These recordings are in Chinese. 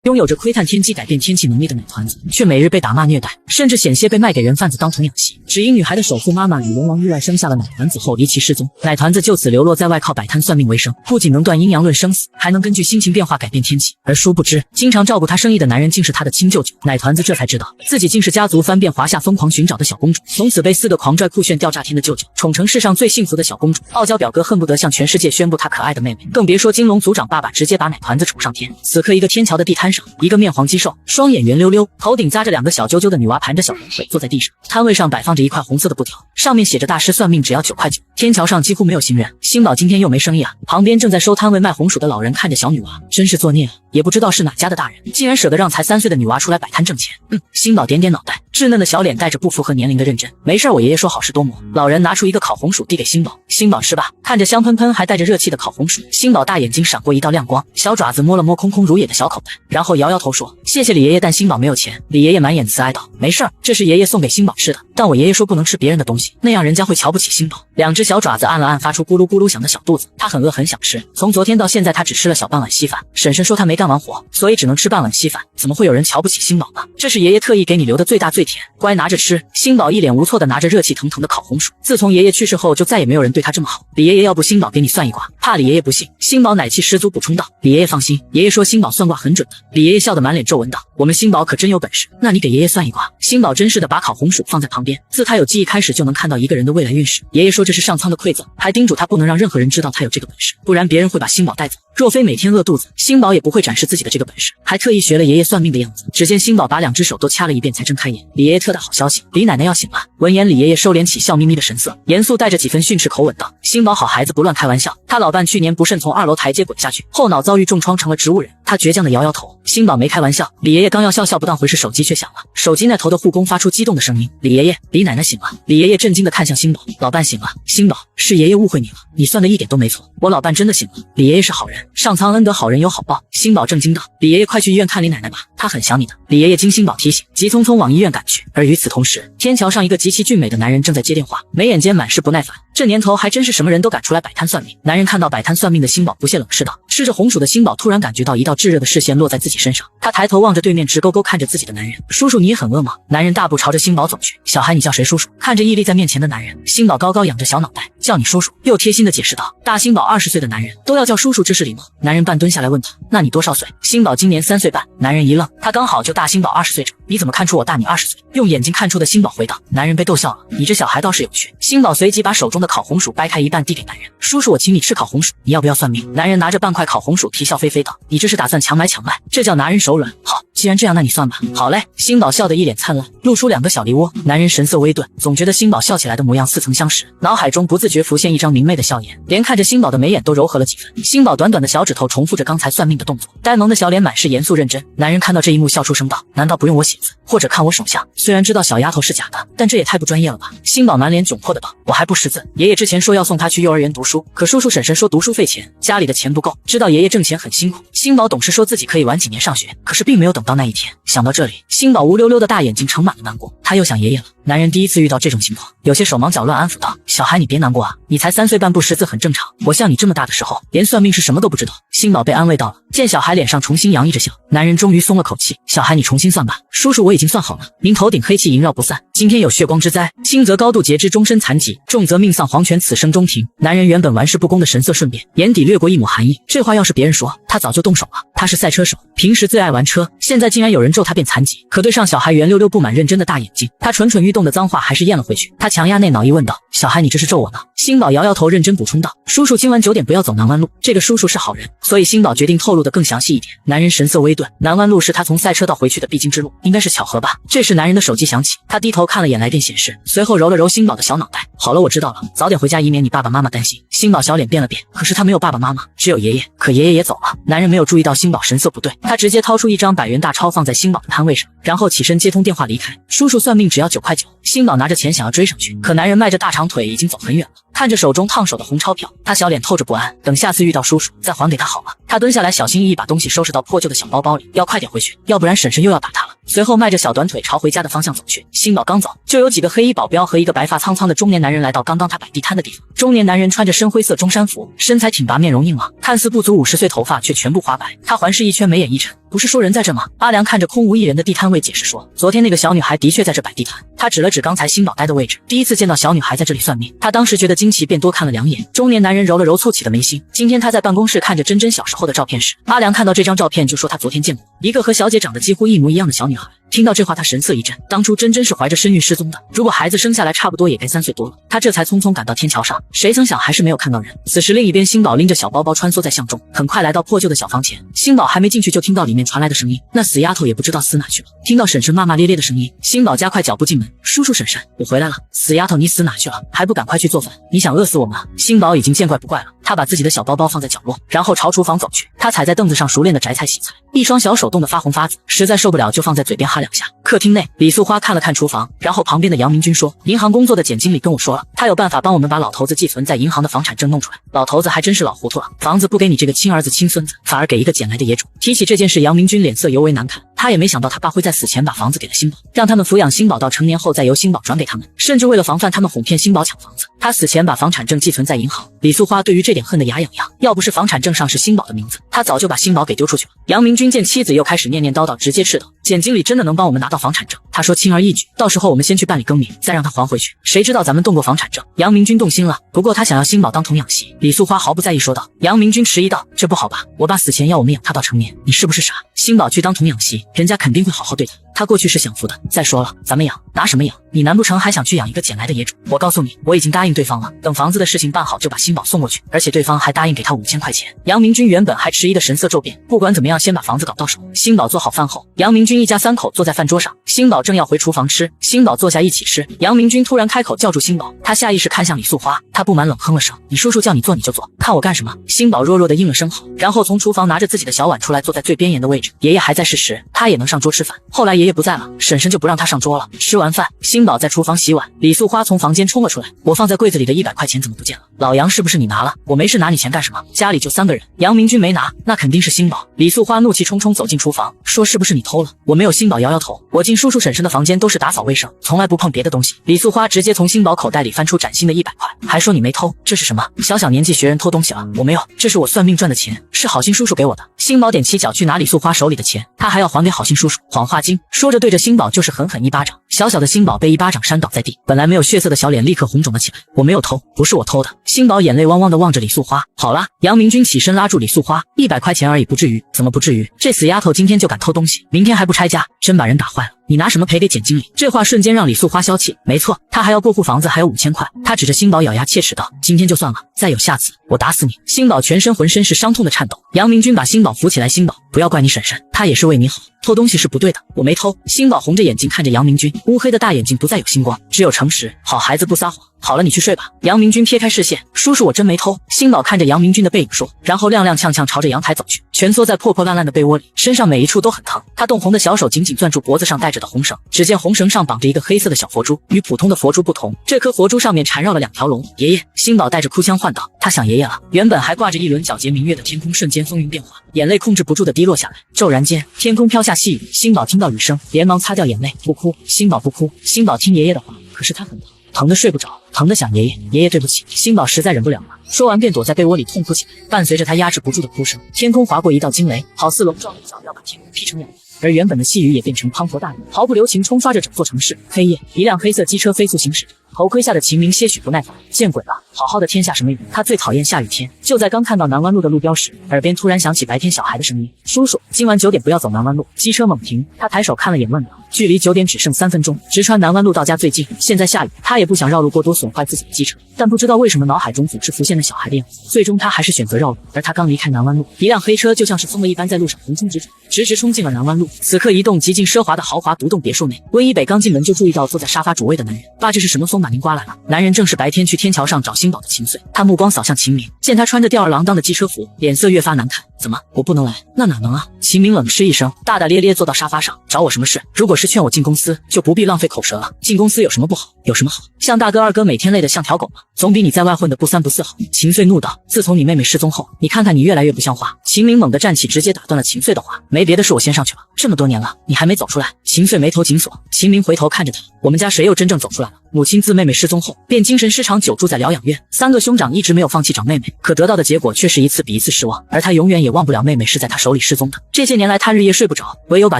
拥有着窥探天机、改变天气能力的奶团子，却每日被打骂虐待，甚至险些被卖给人贩子当童养媳。只因女孩的首富妈妈与龙王意外生下了奶团子后离奇失踪，奶团子就此流落在外，靠摆摊算命为生，不仅能断阴阳论生死，还能根据心情变化改变天气。而殊不知，经常照顾她生意的男人竟是她的亲舅舅。奶团子这才知道，自己竟是家族翻遍华夏疯狂寻找的小公主，从此被4个狂拽酷炫吊炸天的舅舅宠成世上最幸福的小公主。傲娇表哥恨不得向全世界宣布他可爱的妹妹，更别说金龙族长爸爸直接把奶团子宠上天。此刻，一个天桥的地摊上，一个面黄肌瘦、双眼圆溜溜、头顶扎着2个小揪揪的女娃盘着小短腿坐在地上，摊位上摆放着一块红色的布条，上面写着大师算命只要9块9。天桥上几乎没有行人，星宝今天又没生意啊。旁边正在收摊位卖红薯的老人看着小女娃，真是作孽啊，也不知道是哪家的大人，竟然舍得让才3岁的女娃出来摆摊挣钱。星宝点点脑袋，稚嫩的小脸带着不符合年龄的认真。没事，我爷爷说好事多磨。老人拿出一个烤红薯递给星宝，星宝吃吧。看着香喷喷还带着热气的烤红薯，星宝大眼睛闪过一道亮光，小爪子摸了摸空空如也的小口袋，然后摇摇头说：“谢谢李爷爷，但星宝没有钱。”李爷爷满眼慈爱道：“没事儿，这是爷爷送给星宝吃的，但我爷爷说不能吃别人的东西，那样人家会瞧不起星宝。”2只小爪子按了按发出咕噜咕噜响的小肚子，他很饿很想吃。从昨天到现在，他只吃了小半碗稀饭。婶婶说他没干完活，所以只能吃半碗稀饭。怎么会有人瞧不起星宝呢？这是爷爷特意给你留的最大最甜，乖拿着吃。星宝一脸无措的拿着热气腾腾的烤红薯。自从爷爷去世后，就再也没有人对他这么好。李爷爷，要不星宝给你算一卦？怕李爷爷不信，星宝奶气十足补充道：“李爷爷放心，爷爷说星宝算卦很准的。”李爷爷笑得满脸皱纹道：“我们星宝可真有本事，那你给爷爷算一卦。”星宝真是的把烤红薯放在旁边，自他有记忆开始就能看到一个人的未来运势。爷爷说这是上苍的馈赠，还叮嘱他不能让任何人知道他有这个本事，不然别人会把星宝带走。若非每天饿肚子，星宝也不会展示自己的这个本事，还特意学了爷爷算命的样子。只见星宝把2只手都掐了一遍才睁开眼。李爷爷特大好消息，李奶奶要醒了。闻言，李爷爷收敛起笑眯眯的神色，严肃带着几分训斥口吻道：“星宝好孩子，不乱开玩笑。他老伴去年不慎从2楼台阶滚下去，后脑遭遇重创成了植物人。”他倔强的摇摇头，星宝没开玩笑。李爷爷刚要笑不当回事，手机却响了。手机那头的护工发出激动的声音：“李爷爷，李奶奶醒了。”李爷爷震惊的看向星宝，老伴醒了。星宝，是爷爷误会你了，你算的一点都没错，我老伴真的醒了。李爷爷是好人，上苍恩德好人有好报。星宝震惊道：“李爷爷快去医院看李奶奶吧，她很想你的。”李爷爷经星宝提醒，急匆匆往医院赶去。而与此同时，天桥上一个极其俊美的男人正在接电话，眉眼间满是不耐烦。这年头还真是什么人都敢出来摆摊算命。男人看到摆摊算命的星宝，不屑冷视道。吃着红薯的星宝突然感觉到一道炙热的视线落在自己身上，他抬头望着对面，直勾勾看着自己的男人：“叔叔，你也很饿吗？”男人大步朝着星宝走去：“小孩，你叫谁叔叔？”看着屹立在面前的男人，星宝高高仰着小脑袋：“叫你叔叔。”又贴心的解释道：“大星宝20岁的男人都要叫叔叔，这是礼貌。”男人半蹲下来问他：“那你多少岁？”星宝今年3岁半。男人一愣，他刚好就大星宝20岁整，你怎么看出我大你20岁？用眼睛看出的星宝回道。男人被逗笑了：“你这小孩倒是有趣。”星宝随即把手中的烤红薯掰开一半递给男人：“叔叔，我请你吃烤红薯，你要不要算命？”男人拿着半块烤红薯啼笑飞飞道：“你这是打算强买强卖？这叫拿人手软。好，既然这样，那你算吧。”“好嘞。”星宝笑得一脸灿烂，露出2个小梨窝。男人神色微顿，总觉得星宝笑起来的模样似曾相识，脑海中不自觉浮现一张明媚的笑颜，连看着星宝的眉眼都柔和了几分。星宝短短的小指头重复着刚才算命的动作，呆萌的小脸满是严肃认真。男人看到这一幕，笑出声道：“难道不用我写字，或者看我手相？虽然知道小丫头是假的，但这也太不专业了吧？”星宝满脸窘迫的道：“我还不识字，爷爷之前说要送他去幼儿园读书，可叔叔婶婶说读书费钱，家里的钱不够，知道爷爷挣钱很辛苦。”星宝懂事说自己可以晚几年上学，可是并没有等到那一天。想到这里，星宝乌溜溜的大眼睛盛满了难过，他又想爷爷了。男人第一次遇到这种情况，有些手忙脚乱，安抚道：“小孩，你别难过啊，你才3岁半不识字很正常，我像你这么大的时候，连算命是什么都不知道。”星宝被安慰到了，见小孩脸上重新洋溢着笑，男人终于松了口气：“小孩，你重新算吧，叔叔我已经算好了。您头顶黑气萦绕不散，今天有血光之灾，轻则高度截肢终身残疾，重则命丧黄泉，此生中庭。”男人原本玩世不恭的神色瞬变，眼底掠过一抹寒意，这话要是别人说，他早就动手了。他是赛车手，平时最爱玩车，现在竟然有人咒他变残疾。可对上小孩圆溜溜不满认真的大眼睛，他蠢蠢欲动的脏话还是咽了回去。他强压内脑意问道：“小孩，你这是咒我呢？”星宝摇摇头，认真补充道：“叔叔今晚9点不要走南湾路，这个叔叔是好人。”所以星宝决定透露的更详细一点。男人神色微顿，南湾路是他从赛车道回去的必经之路，应该是巧合吧。这时男人的手机响起，他低头看了眼来电显示，随后揉了揉星宝的小脑袋：“好了，我知道了，早点回家，以免你爸爸妈妈担心。”星宝小脸变了变，可是他没有爸爸妈妈，只有爷爷，可爷爷也走了。男人没有注意到星宝神色不对，他直接掏出一张100元大钞放在星宝的摊位上，然后起身接通电话离开。叔叔算命只要9块9。星宝拿着钱想要追上去，可男人迈着大长腿已经走很远了。看着手中烫手的红钞票，他小脸透着不安，等下次遇到叔叔再还给他好了。他蹲下来，小心翼翼把东西收拾到破旧的小包包里，要快点回去，要不然婶婶又要打他了。随后迈着小短腿朝回家的方向走去。星宝刚走，就有几个黑衣保镖和一个白发苍苍的中年男人来到刚刚他摆地摊的地方。中年男人穿着深灰色中山服，身材挺拔，面容硬朗，看似不足50岁，头发却全部花白。他环视一圈，眉眼一沉，不是说人在这吗？阿良看着空无一人的地摊位解释说，昨天那个小女孩的确在这摆地摊。他指了指刚才星宝待的位置，第一次见到小女孩在这里算命，他当时觉得惊奇，便多看了2眼。中年男人揉了揉蹙起的眉心。今天他在办公室看着珍珍小时候的照片时，阿良看到这张照片就说他昨天见过一个和小姐长得几乎一模一样的小女孩。听到这话，他神色一震。当初珍珍是怀着身孕失踪的，如果孩子生下来差不多也该3岁多了。他这才匆匆赶到天桥上，谁曾想还是没有看到人。此时另一边，星宝拎着小包包穿梭在巷中，很快来到破旧的小房前。星宝还没进去，就听到里面传来的声音，那死丫头也不知道死哪去了。听到婶婶骂骂咧咧的声音，星宝加快脚步进门，叔叔婶婶，我回来了。死丫头，你死哪去了？还不赶快去做饭？你想饿死我们啊？星宝已经见怪不怪了，他把自己的小包包放在角落，然后朝厨房走去。他踩在凳子上熟练的摘菜洗菜，一双小手冻得发红发紫，实在受不了就放在嘴边哈2下。客厅内，李素花看了看厨房，然后旁边的杨明军说，银行工作的简经理跟我说了，他有办法帮我们把老头子寄存在银行的房产证弄出来。老头子还真是老糊涂了，房子不给你这个亲儿子亲孙子，反而给一个捡来的野种。提起这件事，杨明军脸色尤为难看，他也没想到他爸会在死前把房子给了星宝，让他们抚养星宝到成年后再由星宝转给他们，甚至为了防范他们哄骗星宝抢房子，他死前把房产证寄存在银行。李素花对于这点恨得牙痒痒，要不是房产证上是星宝的名字，他早就把星宝给丢出去了。杨明军见妻子又开始念念叨叨，直接斥道，简经理真的能帮我们拿到房产证？他说轻而易举，到时候我们先去办理更名，再让他还回去。谁知道咱们动过房产证？杨明军动心了，不过他想要星宝当童养媳。李素花毫不在意说道。杨明军迟疑道，这不好吧，我爸死前要我们养他到成年，你是不是傻？星宝去当童养媳，人家肯定会好好对他，他过去是享福的。再说了，咱们养拿什么养？你难不成还想去养一个捡来的野种？我告诉你，我已经答应对方了，等房子的事情办好就把星宝送过去，而且对方还答应给他5000块钱。杨明军原本还迟疑的神色骤变，不管怎么样先把房子搞到手。星宝做好饭后，杨明军一家3口坐在饭桌上，星宝正要回厨房吃，星宝坐下一起吃。杨明军突然开口叫住星宝，他下意识看向李素花，他不满冷哼了声，你叔叔叫你做你就做，看我干什么？星宝弱弱的应了声好，然后从厨房拿着自己的小碗出来，坐在最边沿的位置。爷爷还在世时，他也能上桌吃饭，后来爷爷不在了，婶婶就不让他上桌了。吃完饭，星宝在厨房洗碗，李素花从房间冲了出来，我放在柜子里的100块钱怎么不见了？老杨是不是你拿了？我没事拿你钱干什么？家里就3个人，杨明军没拿，那肯定是星宝。李素花怒气冲冲走进厨房，说是不是你偷了？我没有。星宝摇摇头，我进叔叔婶婶的房间都是打扫卫生，从来不碰别的东西。李素花直接从星宝口袋里翻出崭新的100块，还说你没偷，这是什么？小小年纪学人偷东西了？我没有，这是我算命赚的钱，是好心叔叔给我的。星宝踮起脚去拿李素花手里的钱，他还要还给好心叔叔。谎话精，说着对着星宝就是狠狠一巴掌。小小的星宝被一巴掌扇倒在地，本来没有血色的小脸立刻红肿了起来。我没有偷，不是我偷的。星宝眼泪汪汪的望着李素花。好啦，杨明军起身拉住李素花，100块钱而已，不至于。怎么不至于？这死丫头今天就敢偷东西，明天还不拆家，真把人打坏了。你拿什么赔给简经理？这话瞬间让李素花消气。没错，他还要过户房子，还有5000块。他指着星宝咬牙切齿道，今天就算了，再有下次我打死你。星宝全身浑身是伤痛的颤抖。杨明军把星宝扶起来，星宝不要怪你婶婶，她也是为你好，偷东西是不对的，我没偷。星宝红着眼睛看着杨明军，乌黑的大眼睛不再有星光，只有诚实。好孩子不撒谎。好了，你去睡吧。杨明军撇开视线，叔叔我真没偷。星宝看着杨明军的背影说，然后踉踉跄跄朝着阳台走去，蜷缩在破破烂烂的被窝里，身上每一处都很疼。他冻红的小手紧紧攥住脖子上戴着的红绳，只见红绳上绑着一个黑色的小佛珠，与普通的佛珠不同，这颗佛珠上面缠绕了2条龙。爷爷，星宝带着哭腔唤道，他想爷爷了。原本还挂着一轮皎洁明月的天空瞬间风云变化，眼泪控制不住的滴落下来。骤然间，天空飘下细雨，星宝听到雨声，连忙擦掉眼泪，不哭，星宝不哭。星宝听爷爷的话，可是他很疼，疼得睡不着，疼得想爷爷，爷爷对不起。星宝实在忍不了了，说完便躲在被窝里痛哭起来。伴随着他压制不住的哭声，天空划过一道惊雷，好似龙撞一脚要把天空劈成2半。而原本的细雨也变成滂沱大雨，毫不留情冲刷着整座城市。黑夜，一辆黑色机车飞速行驶着，头盔下的秦明些许不耐烦，见鬼了，好好的天下什么雨？他最讨厌下雨天。就在刚看到南湾路的路标时，耳边突然响起白天小孩的声音，叔叔，今晚9点不要走南湾路。机车猛停，他抬手看了眼问道，距离9点只剩3分钟，直穿南湾路到家最近，现在下雨，他也不想绕路过多损坏自己的机车，但不知道为什么脑海中总是浮现了小孩的样子，最终他还是选择绕路。而他刚离开南湾路，一辆黑车就像是疯了一般在路上横冲直撞，直直冲进了南湾路。此刻一栋极尽奢华的豪华独栋别墅内，温一北刚进门就注意到坐在沙发主位的男人。爸，这是什么风把您刮来了？男人正是白天去天桥上找星宝的秦穗。他目光扫向秦明，见他穿着吊儿郎当的机车服，脸色越发难看。怎么，我不能来？那哪能啊？秦明冷嗤一声，大大咧咧坐到沙发上，找我什么事？如果是劝我进公司，就不必浪费口舌了。进公司有什么不好？有什么好？像大哥二哥每天累得像条狗吗？总比你在外混的不三不四好。秦穗怒道：“自从你妹妹失踪后，你看看你越来越不像话。”秦明猛地站起，直接打断了秦穗的话：“没别的事，我先上去了。这么多年了，你还没走出来。”秦穗眉头紧锁。秦明回头看着他：“我们家谁又真正走出来了？母亲自妹妹失踪后，便精神失常，久住在疗养院。3个兄长一直没有放弃找妹妹，可得到的结果却是一次比一次失望。而他永远也忘不了妹妹是在他手里失踪的。这些年来，他日夜睡不着，唯有把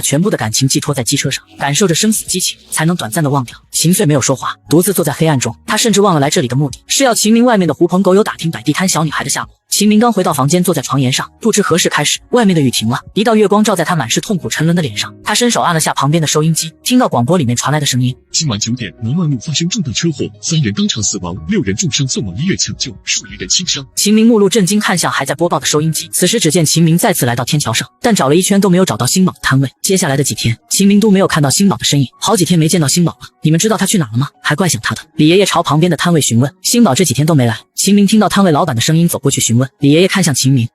全部的感情寄托在机车上，感受着生死激情，才能短暂的忘掉。”秦穗没有说话，独自坐在黑暗中。他甚至忘了来这里的目的，是要秦明外面的狐朋狗友打听摆地摊小女孩的下落。秦明刚回到房间，坐在床沿上，不知何时开始，外面的雨停了，一道月光照在他满是痛苦沉沦的脸上。他伸手按了下旁边的收音机，听到广播里面传来的声音：今晚9点，农万路发生重大车祸，3人当场死亡，6人重伤送往医院抢救，数余人轻伤。秦明目露震惊，看向还在播报的收音机。此时只见秦明再次来到天桥上，但找了一圈都没有找到星宝的摊位。接下来的几天，秦明都没有看到星宝的身影，好几天没见到星宝了。你们知道他去哪了吗？还怪想他的。李爷爷朝旁边的摊位询问，星宝这几天都没来。秦明听到摊位老板的声音，走过去询问。李爷爷看向秦明：“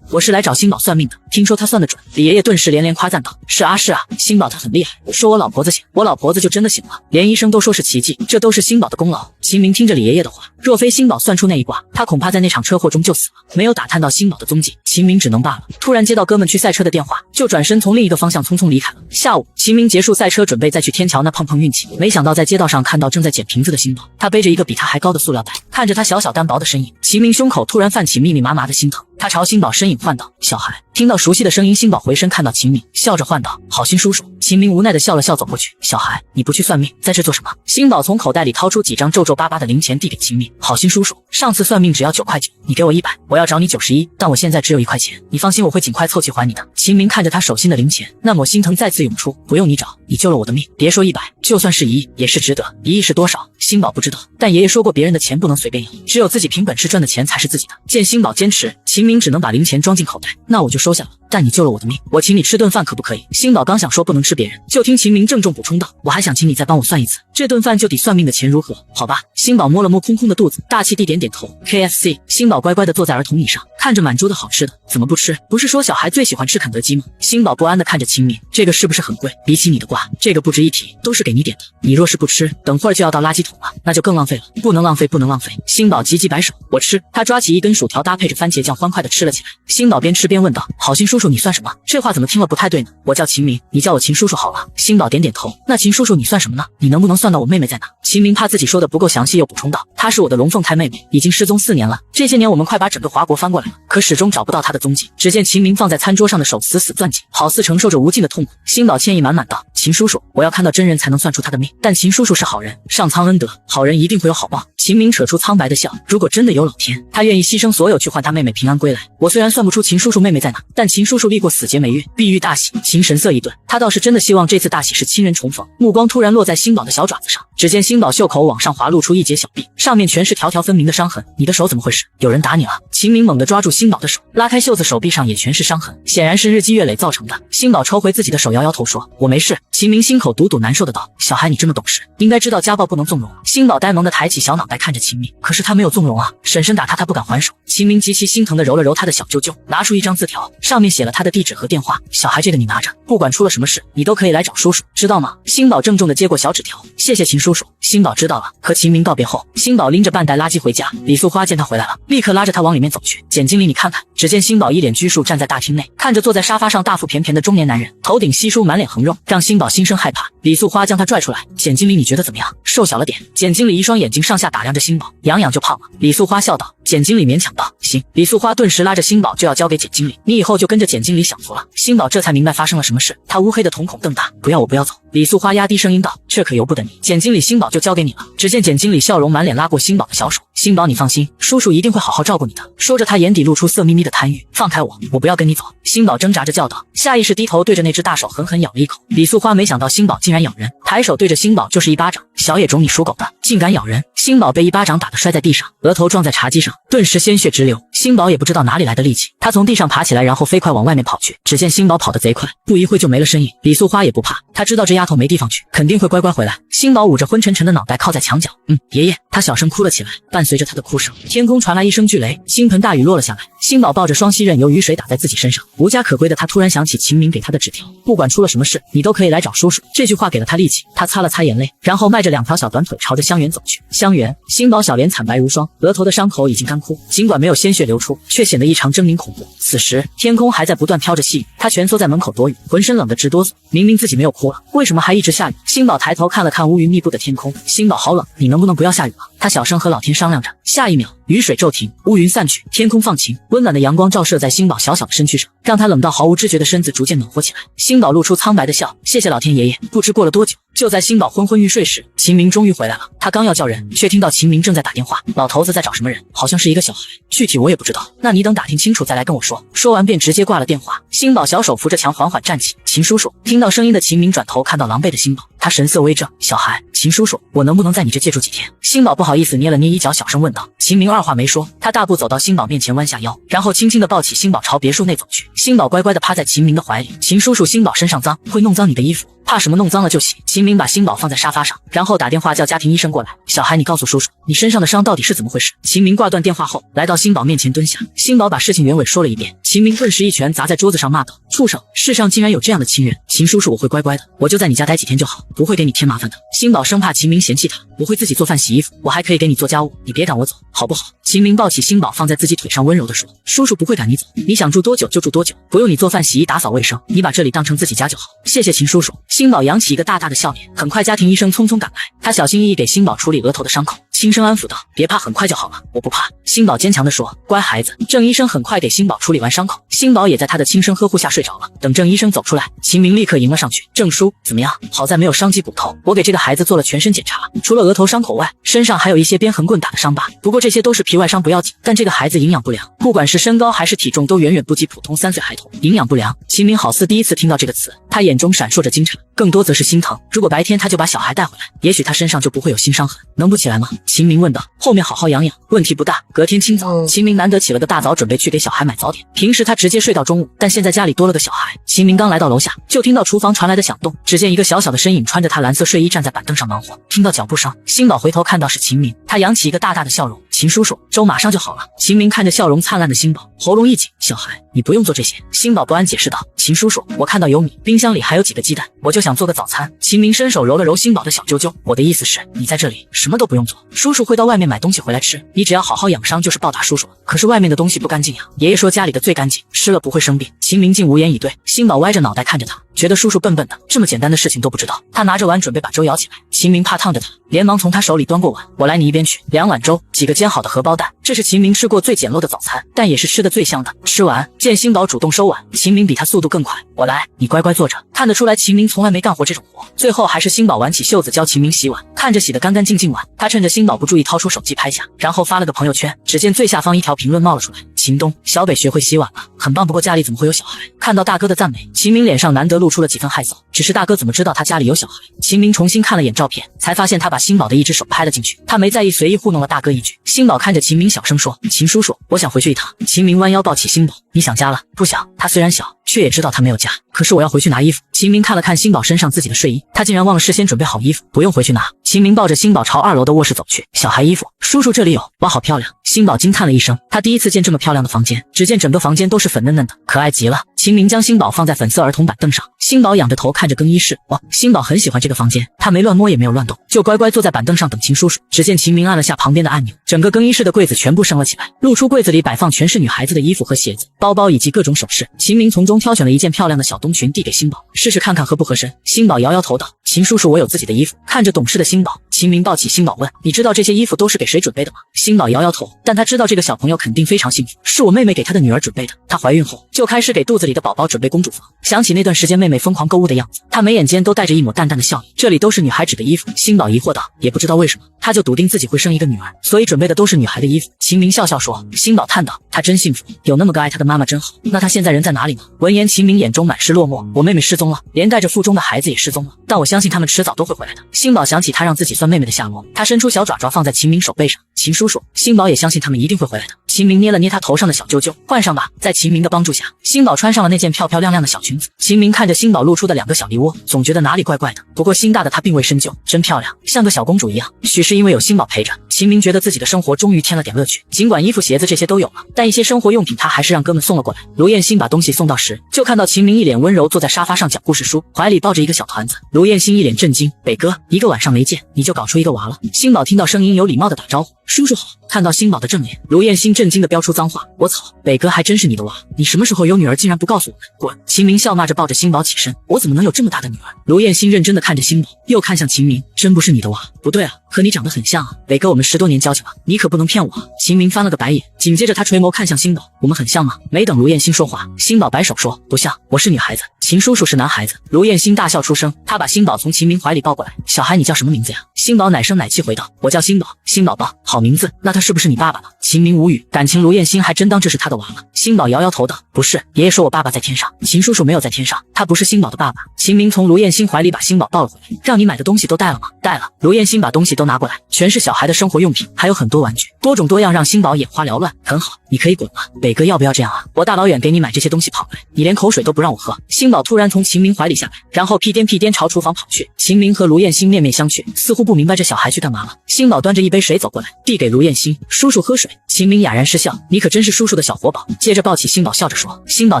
我是来找星宝算命的，听说他算得准。”李爷爷顿时连连夸赞道：“是啊，星宝他很厉害，说我老婆子醒，我老婆子就真的醒了，连医生都说是奇迹，这都是星宝的功劳。”秦明听着李爷爷的话，若非星宝算出那一卦，他恐怕在那场车祸中就死了。没有打探到星宝的踪迹，秦明只能罢了。突然接到哥们去赛车的电话，就转身从另一个方向匆匆离开了。下午，秦明结束赛车，准备再去天桥那碰碰运气，没想到在街道上看到正在捡瓶子的星宝，他背着一个比他还高的塑料袋，看着他小小单薄的身影，秦明胸口突然泛起密密麻麻的心疼。他朝星宝身影唤道：“小孩。”听到熟悉的声音，星宝回身看到秦明，笑着唤道：“好心叔叔。”秦明无奈的笑了笑，走过去：“小孩，你不去算命，在这做什么？”星宝从口袋里掏出几张皱皱巴巴的零钱递给秦明：“好心叔叔，上次算命只要9块9，你给我100，我要找你91，但我现在只有1块钱，你放心，我会尽快凑齐还你的。”秦明看着他手心的零钱，那抹心疼再次涌出：“不用你找，你救了我的命，别说100，就算是1亿也是值得。1亿是多少？”星宝不知道，但爷爷说过别人的钱不能随便要，只有自己凭本事赚的钱才是自己的。见星宝坚持，秦明只能把零钱装进口袋：“那我就收下了，但你救了我的命，我请你吃顿饭可不可以？”星宝刚想说不能吃别人，就听秦明郑重补充道：“我还想请你再帮我算一次，这顿饭就抵算命的钱，如何？”“好吧。”星宝摸了摸空空的肚子，大气地点点头。KFC。星宝乖乖地坐在儿童椅上，看着满桌的好吃的，怎么不吃？不是说小孩最喜欢吃肯德基吗？星宝不安地看着秦明：“这个是不是很贵？比起你的卦，这个不值一提，都是给你点的。你若是不吃，等会儿就要到垃圾桶了，那就更浪费了。不能浪费，不能浪费！”星宝急急摆手：“我吃！”他抓起一根薯条搭配着番茄酱，欢快地吃了起来。星宝边吃边问道：“好心叔叔，你算什么？这话怎么听了不太对呢？”“我叫秦明，你叫我秦叔叔好了。”星宝点点头。“那秦叔叔你算什么呢？你能不能算到我妹妹在哪？”秦明怕自己说的不够详细，又补充道：“她是我的龙凤胎妹妹，已经失踪4年了。这些年我们快把整个华国翻过来了，可始终找不到她的踪迹。”只见秦明放在餐桌上的手死死攥紧，好似承受着无尽的痛苦。星宝歉意满满道：“秦叔叔，我要看到真人才能算出她的命，但秦叔叔是好人，上苍恩德，好人一定会有好报。”秦明扯出苍白的笑：“如果真的有老天，他愿意牺牲所有去换他妹妹平安归来。我虽然算不出秦叔叔妹妹在哪，但秦叔叔历过死劫霉运，必遇大喜。”秦神色一顿，他倒是真的希望这次大喜是亲人重逢。目光突然落在星宝的小爪子上，只见星宝袖口往上滑，露出一截小臂，上面全是条条分明的伤痕。“你的手怎么回事？有人打你了？”秦明猛地抓住星宝的手，拉开袖子，手臂上也全是伤痕，显然是日积月累造成的。星宝抽回自己的手，摇摇头说：“我没事。”秦明心口堵难受的道：“小孩，你这么懂事，应该知道家暴不能纵容。”星宝呆萌的抬起小脑袋看着秦明，可是他没有纵容啊，婶婶打他不敢还手。秦明极其心疼的揉了揉他的小啾啾，拿出一张字条，上面写了他的地址和电话：“小孩，这个你拿着，不管出了什么事，你都可以来找叔叔，知道吗？”星宝郑重的接过小纸条：“谢谢秦叔叔。”星宝知道了。和秦明道别后，星宝拎着半袋垃圾回家。李素花见他回来了，立刻拉着他往里面走去：“简经理，你看看。”只见星宝一脸拘束站在大厅内，看着坐在沙发上大腹便便的中年男人，头顶稀疏，满脸横肉，让星宝心生害怕。李素花将他拽出来：“简经理，你觉得怎么样？瘦小了点。”简经理一双眼睛上下打量着星宝：“养养就胖了。”李素花笑道。简经理勉强道：“行。”李素花顿时拉着星宝就要交给简经理：“你以后就跟着简经理享福了。”星宝这才明白发生了什么事，他乌黑的瞳孔瞪大：“不要，我不要走。”李素花压低声音道：“这可由不得你。简经理，星宝就交给你了。”只见简经理笑容满脸拉过星宝的小手：“星宝，你放心，叔叔一定会好好照顾你的。”说着他眼底露出色眯眯的贪欲：“放开我，我不要跟你走。”星宝挣扎着叫道，下意识低头对着那只大手狠狠咬了一口。李素花没想到星宝竟然咬人，抬手对着星宝就是一巴掌：“小野种，你属狗的，竟敢咬人！”星宝被一巴掌打得摔在地上，额头撞在茶几上，顿时鲜血直流。星宝也不知道哪里来的力气，他从地上爬起来，然后飞快往外面跑去。只见星宝跑得贼快，不一会就没了身影。李素花也不怕，他知道这丫丫头没地方去，肯定会乖乖回来。星宝捂着昏沉沉的脑袋靠在墙角，爷爷。他小声哭了起来，伴随着他的哭声，天空传来一声巨雷，倾盆大雨落了下来。星宝抱着双膝任由雨水打在自己身上，无家可归的他突然想起秦明给他的纸条，不管出了什么事，你都可以来找叔叔。这句话给了他力气，他擦了擦眼泪，然后迈着2条小短腿朝着香园走去。香园，星宝小脸惨白如霜，额头的伤口已经干枯，尽管没有鲜血流出，却显得异常狰狞恐怖。此时天空还在不断飘着细雨，他蜷缩在门口躲雨，浑身冷得直哆嗦。明明自己没有哭了，为什么还一直下雨？星宝抬头看了看乌云密布的天空，星宝好冷，你能不能不要下雨了？他小声和老天商量着。下一秒，雨水骤停，乌云散去，天空放晴，温暖的阳光照射在星宝小小的身躯上，让他冷到毫无知觉的身子逐渐暖和起来。星宝露出苍白的笑，谢谢老天爷爷。不知过了多久，就在星宝昏昏欲睡时，秦明终于回来了。他刚要叫人，却听到秦明正在打电话。老头子在找什么人？好像是一个小孩，具体我也不知道。那你等打听清楚再来跟我说。说完便直接挂了电话。星宝小手扶着墙缓缓站起。秦叔叔。听到声音的秦明转头看到狼狈的星宝，他神色微怔。小孩，秦叔叔，我能不能在你这借住几天？星宝不好意思捏了捏衣角，小声问道。秦明二话没说，他大步走到星宝面前，弯下腰，然后轻轻地抱起星宝朝别墅内走去。星宝乖乖地趴在秦明的怀里。秦叔叔，星宝身上脏，会弄脏你的衣服，怕什么？弄脏了就洗。秦明把星宝放在沙发上，然后打电话叫家庭医生过来。小孩，你告诉叔叔，你身上的伤到底是怎么回事？秦明挂断电话后，来到星宝面前蹲下。星宝把事情原委说了一遍。秦明顿时一拳砸在桌子上，骂道：畜生，世上竟然有这样的亲人！秦叔叔，我会乖乖的，我就在你家待几天就好，不会给你添麻烦的。星宝生怕秦明嫌弃他，我会自己做饭洗衣服，我还可以给你做家务，你别赶我走，好不好？秦明抱起星宝放在自己腿上，温柔地说：叔叔不会赶你走，你想住多久就住多久，不用你做饭洗衣打扫卫生，你把这里当成自己家就好。谢谢秦叔叔。星宝扬起一个大大的笑脸。很快家庭医生匆匆赶来，他小心翼翼给星宝处理额头的伤口，轻声安抚道：别怕，很快就好了，我不怕。星宝坚强地说：乖孩子。郑医生很快给星宝处理完伤口，星宝也在他的轻声呵护下睡着了。等郑医生走出来，秦明立刻迎了上去：郑叔怎么样？好在没有伤及骨头，我给这个孩子做了全身检查，除了额头伤口外，身上还有一些鞭痕棍打的伤疤，不过这些都是皮外伤，不要紧。但这个孩子营养不良，不管是身高还是体重都远远不及普通3岁孩童。营养不良，秦明好似第一次听到这个词，他眼中闪烁着惊诧，更多则是心疼。如果白天他就把小孩带回来，也许他身上就不会有新伤痕。能不起来吗？秦明问道。后面好好养养，问题不大。隔天清早，秦明难得起了个大早，准备去给小孩买早点。平时他直接睡到中午，但现在家里多了个小孩。秦明刚来到楼下，就听到厨房传来的响动，只见一个小小的身影穿着他蓝色睡衣站在板凳上忙活。听到脚步声，星宝回头看到是秦明，他扬起一个大大的笑容：秦叔叔，粥马上就好了。秦明看着笑容灿烂的星宝，喉咙一紧：小孩，你不用做这些。星宝不安解释道：秦叔叔，我看到有米，冰箱里还有几个鸡蛋，我就想做个早餐。秦明伸手揉了揉星宝的小揪揪：我的意思是，你在这里什么都不用做，叔叔会到外面买东西回来吃，你只要好好养伤就是报答叔叔了。可是外面的东西不干净呀，爷爷说家里的最干净，吃了不会生病。秦明竟无言以对。星宝歪着脑袋看着他，觉得叔叔笨笨的，这么简单的事情都不知道。他拿着碗准备把粥舀起来，秦明怕烫着他，连忙从他手里端过碗：我来你一边去。2碗粥，几个煎好的荷包蛋，这是秦明吃过最简陋的早餐，但也是吃的最香的。吃完，见星宝主动收碗，秦明比他速度更快：我来，你乖乖坐着。看得出来秦明从来没干活这种活。最后还是星宝挽起袖子教秦明洗碗，看着洗得干干净净碗，他趁着星宝不注意掏出手机拍下，然后发了个朋友圈。只见最下方一条评论冒了出来：秦东，小北学会洗碗了，很棒，不过家里怎么会有小孩？看到大哥的赞美，秦明脸上难得露出了几分害臊，只是大哥怎么知道他家里有小孩？秦明重新看了眼照片，才发现他把星宝的一只手拍了进去，他没在意，随意糊弄了大哥一句。星宝看着秦明小声说：秦叔叔，我想回去一趟。秦明弯腰抱起星宝：你想家了？不想。他虽然小，却也知道他没有家，可是我要回去拿衣服。秦明看了看星宝身上自己的睡衣，他竟然忘了事先准备好衣服，不用回去拿。秦明抱着星宝朝2楼的卧室走去：小孩衣服，叔叔这里有，哇，好漂亮。星宝惊叹了一声，他第一次见这么漂亮的房间，只见整个房间都是粉嫩嫩的，可爱极了。秦明将星宝放在粉色儿童板凳上，星宝仰着头看着更衣室。哇，星宝很喜欢这个房间，他没乱摸也没有乱动，就乖乖坐在板凳上等秦叔叔。只见秦明按了下旁边的按钮，整个更衣室的柜子全部升了起来，露出柜子里摆放全是女孩子的衣服和鞋子、包包以及各种首饰。秦明从中挑选了一件漂亮的小冬裙递给星宝：试试看看合不合身。星宝摇摇头道：秦叔叔，我有自己的衣服。看着懂事的星宝，秦明抱起星宝问：你知道这些衣服都是给谁准备的吗？星宝摇摇头，但他知道这个小朋友肯定非常幸福，是我妹妹给她的女儿准备的。她怀孕后就开始给肚子里的宝宝准备公主房。想起那段时间妹妹疯狂购物的样子，她眉眼间都带着一抹淡淡的笑意。这里都是女孩纸的衣服。星宝疑惑道：也不知道为什么，她就笃定自己会生一个女儿，所以准备的都是女孩的衣服。秦明笑笑说。星宝叹道：她真幸福，有那么个爱她的妈妈真好。那她现在人在哪里呢？闻言秦明眼中满是落寞。我妹妹失踪了，连带着腹中的孩子也失踪了，但我相信他们迟早都会回来的。星宝想起他让让自己算妹妹的下落。他伸出小爪爪放在秦明手背上，秦叔叔，星宝也相信他们一定会回来的。秦明捏了捏他头上的小揪揪，换上吧。在秦明的帮助下，星宝穿上了那件漂漂亮亮的小裙子。秦明看着星宝露出的2个小梨窝，总觉得哪里怪怪的。不过心大的他并未深究，真漂亮，像个小公主一样。许是因为有星宝陪着，秦明觉得自己的生活终于添了点乐趣。尽管衣服鞋子这些都有了，但一些生活用品他还是让哥们送了过来。卢燕欣把东西送到时，就看到秦明一脸温柔坐在沙发上讲故事书，怀里抱着一个小团子。卢燕欣一脸震惊，北哥，一个晚上没见，你就搞出一个娃了。星宝听到声音有礼貌的打招呼，叔叔好。看到星宝的正脸，卢燕欣震惊的飙出脏话，我操，北哥还真是你的娃，你什么时候有女儿竟然不告诉我们，滚！秦明笑骂着抱着星宝起身，我怎么能有这么大的女儿？卢燕欣认真的看着星宝，又看向秦明，真不是你的娃？不对啊，可你长得很像啊，北哥我们10多年交情了，你可不能骗我啊！秦明翻了个白眼，紧接着他垂眸看向星宝，我们很像吗？没等卢燕欣说话，星宝摆手说，不像，我是女孩子，秦叔叔是男孩子。卢燕欣大笑出声，他把星宝从秦明怀里抱过来，小孩你叫什么名字呀？星宝奶声奶气回道，我叫星宝。星宝宝，好名字，那他是不是你爸爸呢？秦明无语，感情卢燕欣还真当这是他的娃了。星宝摇摇头道，不是，爷爷说我爸爸在天上，秦叔叔没有在天上，他不是星宝的爸爸。秦明从卢燕欣怀里把星宝抱了回来，让你买的东西都带了吗？带了。卢燕欣把东西都拿过来，全是小孩的生活用品，还有很多玩具，多种多样，让星宝眼花缭乱。很好，你可以滚了。北哥要不要这样啊？我大老远给你买这些东西跑来，你连口水都不让我喝。星宝突然从秦明怀里下来，然后屁颠屁颠朝厨房跑去。秦明和卢燕欣面面相觑，似乎不明白这小孩去干嘛了。星宝端着一杯水走过来，递给卢燕欣，叔叔喝水。秦明哑然失笑，你可真是叔叔的小活宝。接着抱起星宝笑着说，星宝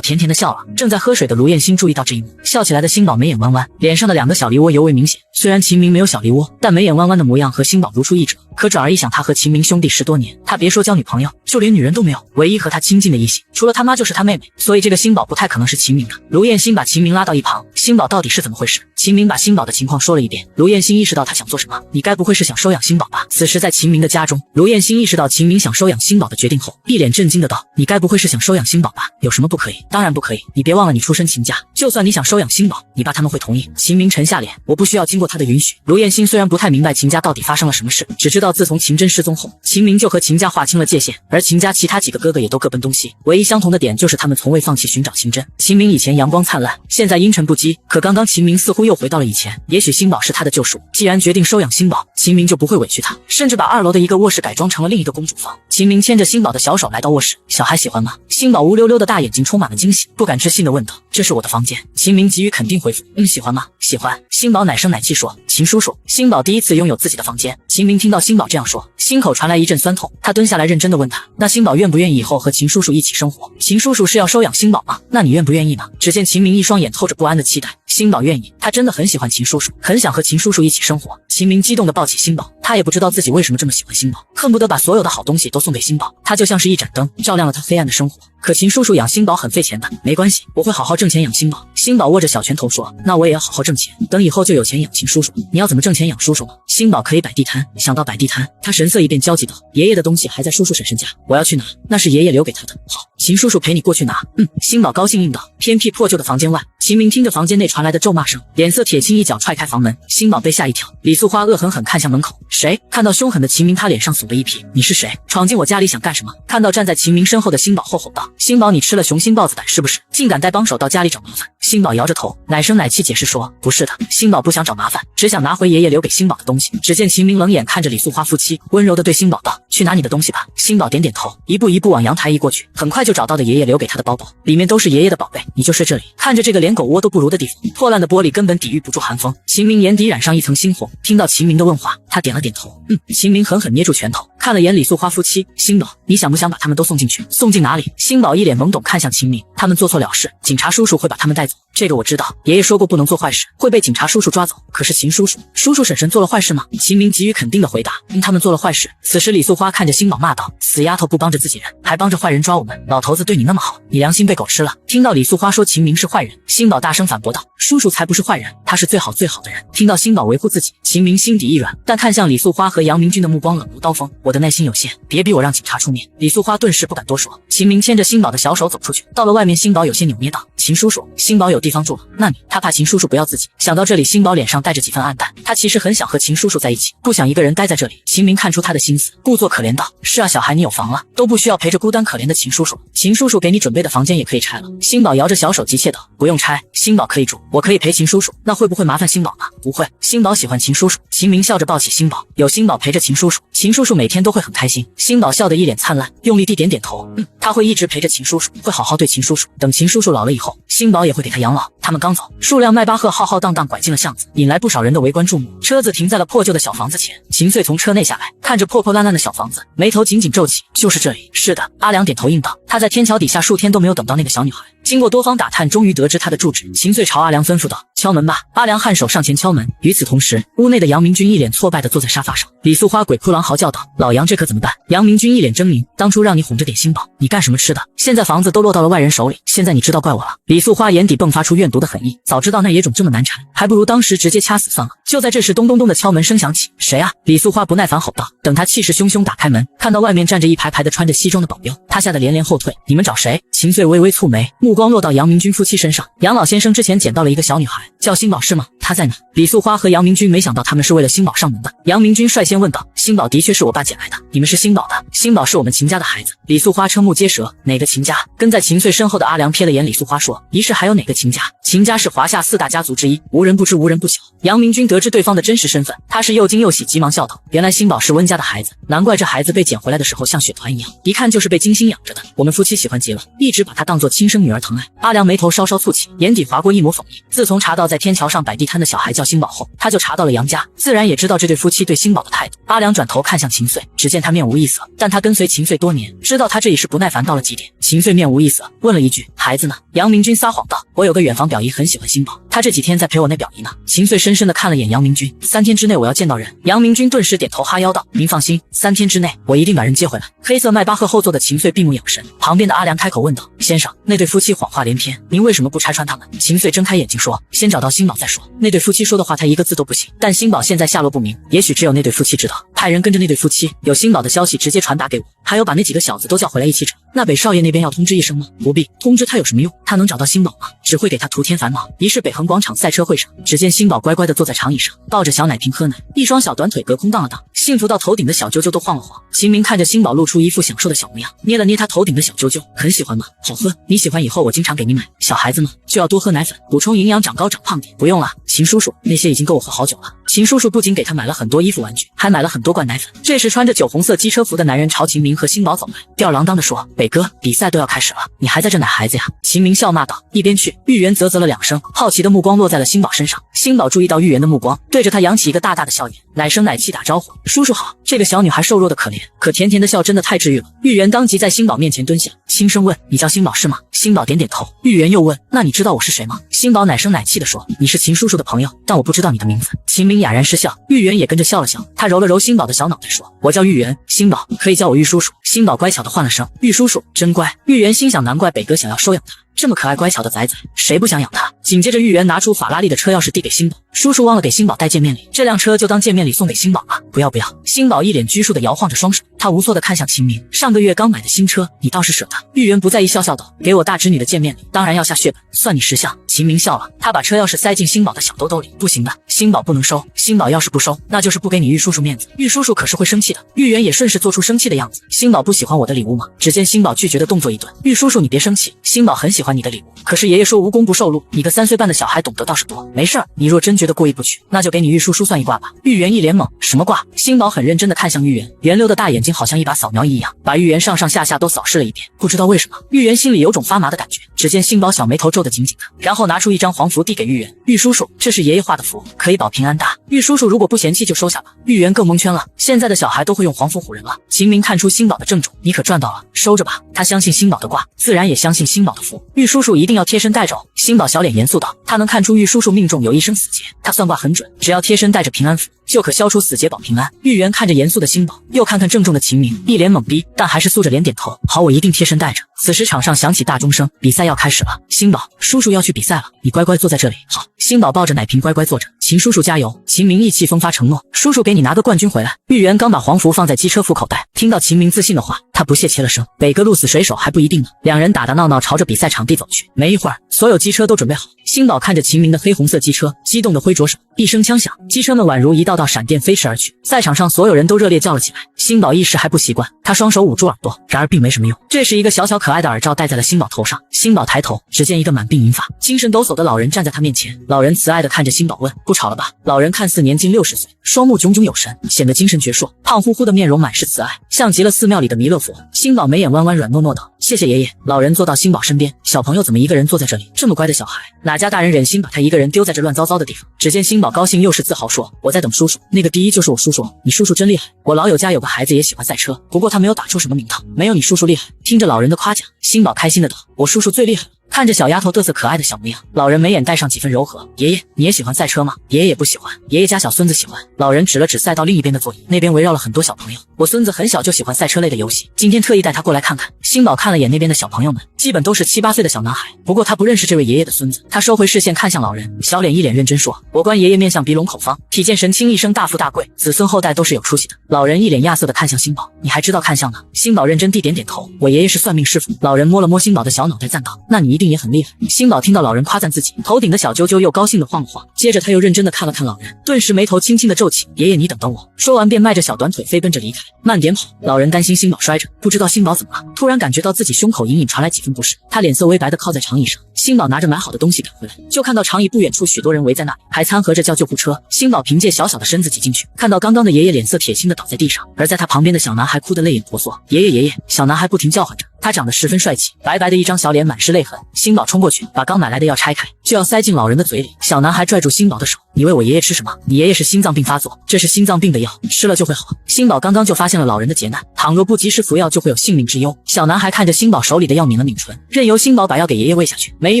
甜甜的笑了。正在喝水的卢燕欣注意到这一幕，笑起来的星宝眉眼弯弯，脸上的2个小梨窝尤为明显。虽然秦明没有小梨窝，但眉眼弯弯的模样和星宝如出一辙。可转而一想，他和秦明兄弟10多年，他别说交女朋友，就连女人都没有，唯一和他亲近的异性，除了他妈就是他妹妹，所以这个星宝不太可能是秦明的。卢燕欣把秦明拉到一旁，星宝到底是怎么回事？秦明把星宝的情况说了一遍。卢燕欣意识到他想做什么，你该不会是想收养星宝吧？此时在秦明的家中，卢燕欣意识到秦明想收养星宝的决定后，一脸震惊的道，你该不会是想收养星宝吧？有什么不可以？当然不可以，你别忘了你出身秦家，就算你想收养星宝，你爸他们会同意。秦明沉下脸，我不需要经过他的允许。卢燕欣虽然不太明白秦家到底发生了什么事，只知道自从秦真失踪后，秦明就和秦家划清了界限，而秦家其他几个哥哥也都各奔东西，唯一相同的点就是他们从未放弃寻找秦真。秦明以前阳光灿烂，现在阴沉不羁，可刚刚秦明似乎又回到了以前，也许星宝是他的救赎。既然决定收养星宝，秦明就不会委屈他，甚至把2楼的一个卧室改装成了另一个公主房。秦明牵着星宝的小手来到卧室，小孩喜欢吗？星宝乌溜溜的大眼睛充满了惊喜，不敢置信地问道，这是我的房间。秦明给予肯定回复，喜欢吗？喜欢。星宝奶声奶气说，秦叔叔。星宝第一次拥有自己的房间。秦明听到星宝这样说，心口传来一阵酸痛，他蹲下来认真地问他，那星宝愿不愿意以后和秦叔叔一起生活？秦叔叔是要收养星宝吗？那你愿不愿意呢？只见秦明一双眼透着不安的期待。星宝愿意，他真的很喜欢秦叔叔，很想和秦叔叔一起生活。秦明激动地抱起星宝，他也不知道自己为什么这么喜欢星宝，恨不得把所有的好东西都送给星宝，他就像是一盏灯，照亮了他黑暗的生活。可秦叔叔养星宝很费钱的，没关系，我会好好挣钱养星宝。星宝握着小拳头说，那我也要好好挣钱，等以后就有钱养秦叔叔。你要怎么挣钱养叔叔吗？星宝可以摆地摊。想到摆地摊，他神色一变，焦急道，爷爷的东西还在叔叔婶婶家，我要去拿，那是爷爷留给他的。好，秦叔叔陪你过去拿。星宝高兴应道。偏僻破旧的房间外，秦明听着房间内传来的咒骂声，脸色铁青，一脚踹开房门。星宝被吓一跳，李素花恶狠狠看向门口，谁？看到凶狠的秦明，他脸上耸了一皮，你是谁？闯进我家里想干什么？看到站在秦明身后的星宝后吼道，星宝你吃了雄心豹子胆是不是？竟敢带帮手到家里找麻烦？星宝摇着头，奶声奶气解释说，不是的，星宝不想找麻烦，只想拿回爷爷留给星宝的东西。只见秦明冷眼看着李素花夫妻，温柔地对星宝道，去拿你的东西吧。星宝点点头，一步一步往阳台移过去，很快就找到了爷爷留给他的包包，里面都是爷爷的宝贝。你就睡这里。看着这个连狗窝都不如的地方，破烂的玻璃根本抵御不住寒风。秦明眼底染上一层猩红，听到秦明的问话，他点了点头。秦明狠狠捏住拳头，看了眼李素花夫妻，星宝，你想不想把他们都送进去？送进哪里？星宝一脸懵懂看向秦明，他们做错了事，警察叔叔会把他们带走。这个我知道，爷爷说过不能做坏事，会被警察叔叔抓走。可是秦叔叔、叔叔婶婶做了坏事吗？秦明给予肯定的回答，他们做了坏事。此时李素花看着星宝骂道，死丫头不帮着自己人，还帮着坏人抓我们，老头子对你那么好，你良心被狗吃了。听到李素花说秦明是坏人，星宝大声反驳道，叔叔才不是坏人，他是最好的人。听到星宝维护自己，秦明心底一软，但看向李素花和杨明俊的目光冷如刀锋。我我的耐心有限，别逼我让警察出面。李素花顿时不敢多说。秦明牵着星宝的小手走出去，到了外面，星宝有些扭捏道：“秦叔叔，星宝有地方住了。那你？”他怕秦叔叔不要自己。想到这里，星宝脸上带着几分黯淡。他其实很想和秦叔叔在一起，不想一个人待在这里。秦明看出他的心思，故作可怜道：“是啊，小孩，你有房了，都不需要陪着孤单可怜的秦叔叔。秦叔叔给你准备的房间也可以拆了。”星宝摇着小手急切道：“不用拆，星宝可以住，我可以陪秦叔叔。那会不会麻烦星宝呢？”“不会，星宝喜欢秦叔叔。”秦明笑着抱起星宝，有星宝陪着秦叔叔，秦叔叔每天都会很开心。星宝笑得一脸灿烂，用力地点点头，他会一直陪着秦叔叔，会好好对秦叔叔。等秦叔叔老了以后，星宝也会给他养老。他们刚走，数辆迈巴赫浩浩荡荡拐进了巷子，引来不少人的围观注目。车子停在了破旧的小房子前，秦穗从车内下来，看着破破烂烂的小房子，眉头紧紧皱起。就是这里。是的，阿良点头应道。他在天桥底下数天都没有等到那个小女孩，经过多方打探，终于得知她的住址。秦穗朝阿良吩咐道：“敲门吧。”阿良颔首上前敲门。与此同时，屋内的杨明君一脸挫败地坐在沙发上。李素花鬼哭狼嚎叫道：“老杨，这可怎么办？”杨明君一脸狰狞：“当初让你哄着点星宝，你干什么吃的？现在房子都落到了外人手里，现在你知道怪我了。”李素花眼底迸发出怨毒的狠意，早知道那野种这么难缠，还不如当时直接掐死算了。就在这时，咚咚咚的敲门声响起。“谁啊？”李素花不耐烦吼道。等他气势汹汹打开门，看到外面站着一排排的穿着西装的保镖，他吓得连连后退。“你们找谁？”秦穗微微蹙眉，目光落到杨明君夫妻身上。“杨老先生之前捡到了一个小女孩，叫星宝是吗？她在哪？”李素花和杨明君没想到他们是为了星宝上门的。杨明君率先问道：“星宝的确是我爸捡来的，你们是星宝的？”“星宝是我们秦家的孩子。”李素花瞠目结舌，哪个秦家？跟在秦穗身后的阿良瞥了眼李素花说：“一是还有哪个秦家？秦家是华夏4大家族之一，无人不知，无人不晓。”杨明君得知对方的真实身份，他是又惊又喜，急忙笑道：“原来星宝是温家的孩子，难怪这孩子被捡回来的时候像雪团一样，一看就是被精心养着的。我们夫妻喜欢极了，一直把她当作亲生女儿疼爱。”阿良眉头稍稍蹙起，眼底划过一抹讽意。自从查到在天桥上摆地摊的小孩叫星宝后，他就查到了杨家，自然也知道这对夫妻对星宝的态度。阿良转头看向秦穗，只见他面无异色，但他跟随秦穗多年，知道他这已是不耐烦到了极点。秦穗面无异色，问了一句：“孩子呢？”杨明君撒谎道：“我有个远房表姨很喜欢星宝，他这几天在陪我那表姨呢。”秦穗深深地看了眼杨明君：“3天之内我要见到人。”杨明君顿时点头哈腰道：“您放心，3天之内我一定把人接回来。”黑色迈巴赫后座的秦穗闭目养神，旁边的阿良开口问道：“先生，那对夫妻谎话连篇，您为什么不拆穿他们？”秦穗睁开眼睛说：“先找到星宝再说。那对夫妻说的话他一个字都不信，但星宝现在下落不明，也许只有那对夫妻知道。派人跟着那对夫妻，有星宝的消息直接传达给我，还有把那几个小子都叫回来一起整。那北少爷那边要通知一声吗？不必通知他有什么用？他能找到星宝吗？只会给他徒添烦恼。”于是北横广场赛车会上，只见星宝乖乖地坐在长椅上，抱着小奶瓶喝奶，一双小短腿隔空荡了荡，幸福到头顶的小揪揪都晃了晃。秦明看着星宝露出一副享受的小模样，捏了捏他头顶的小揪揪，很喜欢吗？好喝，你喜欢以后我经常给你买。小孩子嘛，就要多喝奶粉，补充营养，长高长胖点。不用了，秦叔叔，那些已经够我喝好久了。秦叔叔不仅给他买了很多衣服玩具，还买了很多罐奶粉。这时穿着酒红色机车服的男人朝秦明和星宝走来，吊儿郎当地说：“北哥，比赛都要开始了，你还在这奶孩子呀？”秦明笑骂道：“一边去！”玉媛啧啧了2声，好奇的目光落在了星宝身上。星宝注意到玉媛的目光，对着他扬起一个大大的笑颜，奶声奶气打招呼：“叔叔好。”这个小女孩瘦弱的可怜，可甜甜的笑真的太治愈了。玉媛当即在星宝面前蹲下，轻声问：“你叫星宝是吗？”星宝点点头。玉媛又问：“那你知道我是谁吗？”星宝奶声奶气地说：“你是秦叔叔的朋友，但我不知道你的名字。”秦明哑然失笑，玉媛也跟着笑了笑，她揉了揉星宝的小脑袋说：“我叫玉媛，星宝可以叫我玉叔叔。”星宝乖巧地换了声：“玉叔叔真乖。”玉媛心想，难怪北哥想要收养他，这么可爱乖巧的崽崽，谁不想养他？紧接着玉媛拿出法拉利的车钥匙递给星宝：“叔叔忘了给星宝带见面礼，这辆车就当见面礼送给星宝了。”“不要不要！”星宝一脸拘束地摇晃着双手，他无措地看向秦明：“上个月刚买的新车，你倒是舍得。”玉媛不在意，笑笑道：“给我大侄女的见面礼，当然要下血本，算你识相。”秦明笑了，他把车钥匙塞进星宝的小兜兜里：“不行的，星宝不能收。星宝要是不收，那就是不给你玉叔叔面子，玉叔叔可是会生气的。”玉媛也顺势做出生气的样子：“星宝不喜欢我的礼物吗？”只见星宝拒绝的动作一顿：“玉叔叔你别生气，星宝很喜欢你的礼物，可是爷爷说无功不受禄，你个3岁半的小孩懂得倒是多。没事儿，你若真觉得过意不去，那就给你玉叔叔算一卦吧。”玉媛一脸懵：“什么卦？”星宝很认真地看向玉媛，圆溜的大眼睛好像一把扫描仪一样，把玉媛上上下下都扫视了一遍。不知道为什么，玉媛心里有种发麻的感觉。只见星宝小眉头皱得紧紧的，然后拿出一张黄符递给玉媛：“玉叔叔，这是爷爷画的符，可以保平安大。玉叔叔如果不嫌弃就收下吧。”玉媛更蒙圈了，现在的小孩都会用黄符唬人了。秦明看出星宝的郑重，你可赚到了，收着吧。他相信星宝的卦，自然也相信星宝的符。玉叔叔一定要贴身带着哦。星宝小脸严肃道：“他能看出玉叔叔命中有一生死劫，他算卦很准，只要贴身带着平安符，就可消除死劫保平安。玉圆看着严肃的星宝，又看看郑重的秦明，一脸懵逼，但还是素着脸点头。好，我一定贴身带着。此时场上响起大钟声，比赛要开始了。星宝，叔叔要去比赛了，你乖乖坐在这里。好，星宝抱着奶瓶乖乖坐着。秦叔叔加油！秦明意气风发承诺，叔叔给你拿个冠军回来。玉圆刚把黄符放在机车副口袋，听到秦明自信的话，他不屑切了声，北个鹿死谁手还不一定呢。两人打打闹闹朝着比赛场地走去。没一会儿，所有机车都准备好。星宝看着秦明的黑红色机车，激动地挥着手，一声枪响，机车们宛如一道道闪电飞驰而去。赛场上所有人都热烈叫了起来。星宝一时还不习惯，他双手捂住耳朵，然而并没什么用。这时一个小小可爱的耳罩戴在了星宝头上。星宝抬头，只见一个满鬓银发、精神抖擞的老人站在他面前。老人慈爱地看着星宝问：不吵了吧？老人看似年近60岁，双目炯炯有神，显得精神矍铄，胖乎乎的面容满是慈爱，像极了寺庙里的弥勒佛。星宝眉眼弯弯，软糯糯道：谢谢爷爷。老人坐到星宝身边，小朋友怎么一个人坐在这里？这么乖的小孩，哪家大人忍心把他一个人丢在这乱糟糟的地方？只见星宝高兴又是自豪说：我在等叔叔，那个第一就是我叔叔，你叔叔真厉害。我老友家有个孩子也喜欢赛车，不过他没有打出什么名堂，没有你叔叔厉害。听着老人的夸奖，星宝开心的道：我叔叔最厉害了。看着小丫头嘚瑟可爱的小模样，老人眉眼带上几分柔和。爷爷，你也喜欢赛车吗？爷爷也不喜欢，爷爷家小孙子喜欢。老人指了指赛道另一边的座椅，那边围绕了很多小朋友。我孙子很小就喜欢赛车类的游戏，今天特意带他过来看看。星宝看了眼那边的小朋友们，基本都是7、8岁的小男孩，不过他不认识这位爷爷的孙子。他收回视线看向老人，小脸一脸认真说：我观爷爷面相鼻龙口方，体健神清，一生大富大贵，子孙后代都是有出息的。老人一脸亚瑟的看向星宝，你还知道看相呢？星宝认真地点点头，我爷爷是算命师傅。老人摸了摸星宝的小脑袋赞道：那你一定也很厉害。星宝听到老人夸赞自己，头顶的小揪揪又高兴地晃了晃，接着他又认真地看了看老人，顿时眉头轻轻地皱起。爷爷你等等我。说完便迈着小短腿飞奔着离开，慢点跑。老人担心星宝摔着，不知道星宝怎么了，突然感觉到自己胸口隐隐传来几分不适，他脸色微白地靠在长椅上。星宝拿着买好的东西赶回来，就看到长椅不远处许多人围在那里，还掺和着叫救护车。星宝凭借小小的身子挤进去，看到刚刚的爷爷脸色铁青地倒在地上，而在他旁边的小男孩哭得泪眼婆娑。爷爷爷爷，小男孩不停叫唤着，他长得十分帅气，白白的一张小脸满是泪痕。星宝冲过去，把刚买来的药拆开，就要塞进老人的嘴里。小男孩拽住星宝的手，你喂我爷爷吃什么？你爷爷是心脏病发作，这是心脏病的药，吃了就会好。星宝刚刚就发现了老人的劫难，倘若不及时服药，就会有性命之忧。小男孩看着星宝手里的药，抿了抿唇，任由星宝把药给爷爷喂下去。没一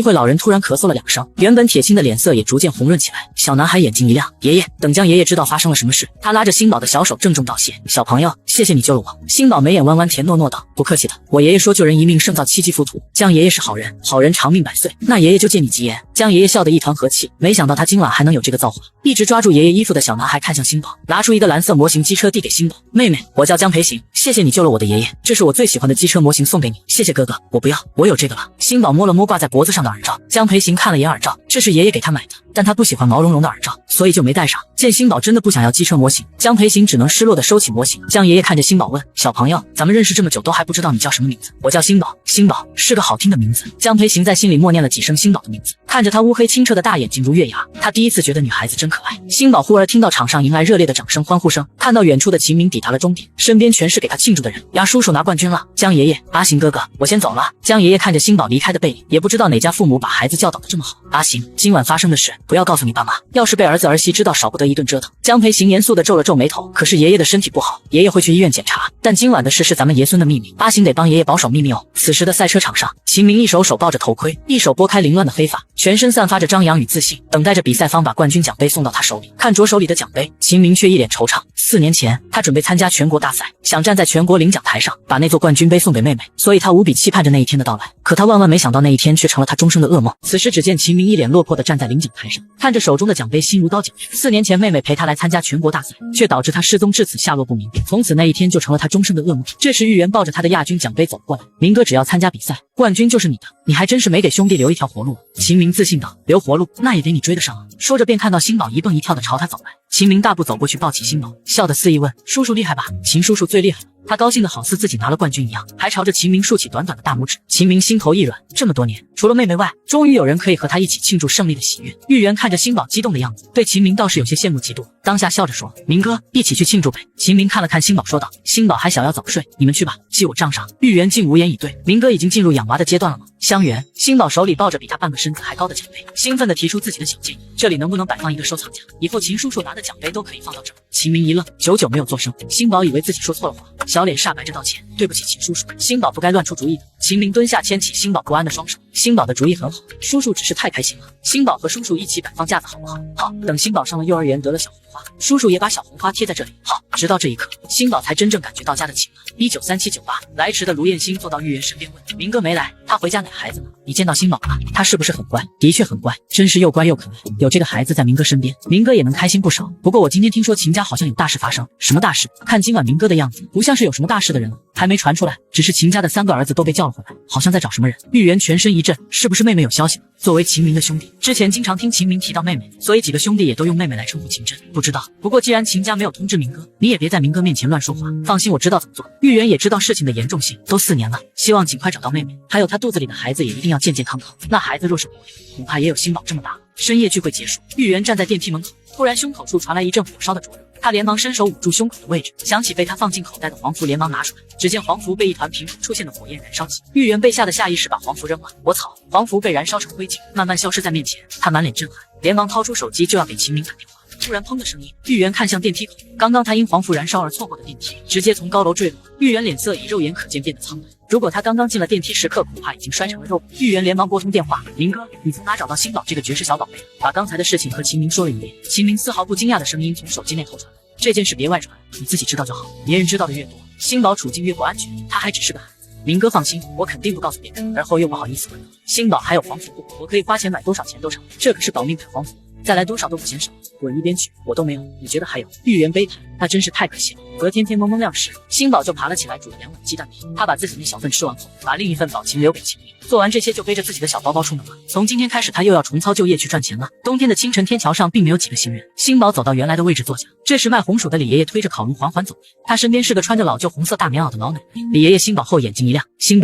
会，老人突然咳嗽了2声，原本铁青的脸色也逐渐红润起来。小男孩眼睛一亮，爷爷。等江爷爷知道发生了什么事，他拉着星宝的小手郑重道谢：小朋友，谢谢你救了我。星宝眉眼弯弯，甜糯糯道：不客气的，我爷爷说救人一命胜造7级浮屠，江爷爷是好人，好人长命100岁，那爷爷就借你吉言。江爷爷笑得一团和气，没想到他今晚还能有这个造化。一直抓住爷爷衣服的小男孩看向星宝，拿出一个蓝色模型机车递给星宝：妹妹，我叫江培行，谢谢你救了我的爷爷，这是我最喜欢的机车模型送给你。谢谢哥哥，我不要，我有这个了。星宝摸了摸挂在脖子上的耳罩，江培行看了眼耳罩，这是爷爷给他买的，但他不喜欢毛茸茸的耳罩，所以就没戴上。见星宝真的不想要机车模型，江培行只能失落地收起模型。江爷爷看着星宝问：小朋友，咱们认识这么久都还不知道你叫什么名字？我叫星宝。星宝是个好听的名字。江培行在心里默念了几声星宝的名字，看着他乌黑清澈的大眼睛如月牙，他第一次觉得女孩子真可爱。星宝忽而听到场上迎来热烈的掌声欢呼声，看到远处的秦明抵达了终点，身边全是给他庆祝的人。牙叔叔拿冠军了，江爷爷，阿行哥哥，我先走了。江爷爷看着星宝离开的背影，也不知道哪家父母把孩子教导得这么好。阿行，今晚发生的事不要告诉你爸妈，要是被儿子儿媳知道，少不得一顿折腾。江培行严肃地皱了皱眉头，可是爷爷的身体不好，爷爷会去医院检查，但今晚的事是咱们爷孙的秘密，阿行得帮爷爷保守秘密哦。此时的赛车场上，秦明一手手抱着头盔，一手拨开凌乱的黑发，全身散发着张扬与自信，等待着比赛方把冠军奖杯送到他手里。看着手里的奖杯，秦明却一脸惆怅。4年前，他准备参加全国大赛，想站在全国领奖台上，把那座冠军杯送给妹妹，所以他无比期盼着那一天的到来。可他万万没想到，那一天却成了他终生的噩梦。此时，只见秦明一脸落魄地站在领奖台上，看着手中的奖杯，心如刀绞。4年前，妹妹陪他来参加全国大赛，却导致他失踪至此，下落不明。从此那一天就成了他终生的噩梦。这时，玉圆抱着他的亚军奖杯走了过来，明哥只要参加比赛，冠军就是你的，你还真是没给兄弟留一条活路。秦明自信道：留活路，那也得你追得上啊。说着便看到星宝一蹦一跳地朝他走来，秦明大步走过去抱起星宝，笑得肆意问：叔叔厉害吧？秦叔叔最厉害了。他高兴的好似自己拿了冠军一样，还朝着秦明竖起短短的大拇指。秦明心头一软，这么多年，除了妹妹外，终于有人可以和他一起庆祝胜利的喜悦。玉圆看着星宝激动的样子，对秦明倒是有些羡慕嫉妒，当下笑着说：明哥，一起去庆祝呗。秦明看了看星宝说道：星宝还小要早睡，你们去吧，记我账上。玉圆竟无言以对。明哥已经进入养养娃的阶段了吗？香园，星宝手里抱着比他半个身子还高的奖杯，兴奋地提出自己的小建议，这里能不能摆放一个收藏夹，以后秦叔叔拿的奖杯都可以放到这儿。秦明一愣，久久没有作声。星宝以为自己说错了话，小脸煞白着道歉，对不起秦叔叔，星宝不该乱出主意的。秦明蹲下牵起星宝不安的双手，星宝的主意很好，叔叔只是太开心了，星宝和叔叔一起摆放架子好不好？好，等星宝上了幼儿园得了小红花，叔叔也把小红花贴在这里。好，直到这一刻，星宝才真正感觉到家的情了。1937-98，来迟的卢彦星坐到玉媛身边问：明哥没来，他回家奶孩子呢？你见到星宝了吗？他是不是很乖？的确很乖，真是又乖又可爱，有这个孩子在明哥身边，明哥也能开心不少。不过我今天听说秦家好像有大事发生，什么大事？看今晚明哥的样子，不像是有什么大事的人了，还没传出来，只是秦家的3个儿子都被叫了回来，好像在找什么人。玉媛全身一震，是不是妹妹有消息了？作为秦明的兄弟，之前经常听秦明提到妹妹，所以几个兄弟也都用妹妹来称呼秦真。不知道，不过既然秦家没有通知明哥，你也别在明哥面前乱说话。放心，我知道怎么做。玉媛也知道事情的严重性，都4年了，希望尽快找到妹妹，还有她肚子里的孩子也一定要健健康康。那孩子若是活着，恐怕也有星宝这么大了。深夜聚会结束，玉媛站在电梯门口，突然胸口处传来一阵火烧的灼热，她连忙伸手捂住胸口的位置，想起被她放进口袋的黄符，连忙拿出来，只见黄符被一团凭空出现的火焰燃烧起，玉媛被吓得下意识把黄符扔了。我操！黄符被燃烧成灰烬，慢慢消失在面前，她满脸震撼，连忙掏出手机就要给秦明打电话。突然砰的声音，玉媛看向电梯口，刚刚她因黄符燃烧而错过的电梯直接从高楼坠落。玉媛脸色以肉眼可见变得苍白，如果她刚刚进了电梯时刻，恐怕已经摔成了肉饼。玉媛连忙拨通电话：明哥，你从哪找到星宝这个绝世小宝贝？把刚才的事情和秦明说了一遍。秦明丝毫不惊讶的声音从手机那头传来：这件事别外传，你自己知道就好，别人知道的越多，星宝处境越不安全，他还只是个孩子。明哥放心，我肯定不告诉别人。而后又不好意思问了：星宝还有黄符不？我可以花钱买多少钱都成，这可是保命牌黄符，再来多少都不嫌少。滚一边去，我都没有，你觉得还有？玉媛悲叹，那真是太可惜了。隔天天蒙蒙亮时，星宝就爬了起来，煮了2碗鸡蛋皮。他把自己那小份吃完后，把另一份宝琴留给秦明。做完这些，就背着自己的小包包出门了。从今天开始，他又要重操旧业去赚钱了。冬天的清晨，天桥上并没有几个行人。星宝走到原来的位置坐下，这时卖红薯的李爷爷推着烤炉缓缓走来，他身边是个穿着老旧红色大棉袄的老奶奶。李爷爷星宝后眼睛一亮，星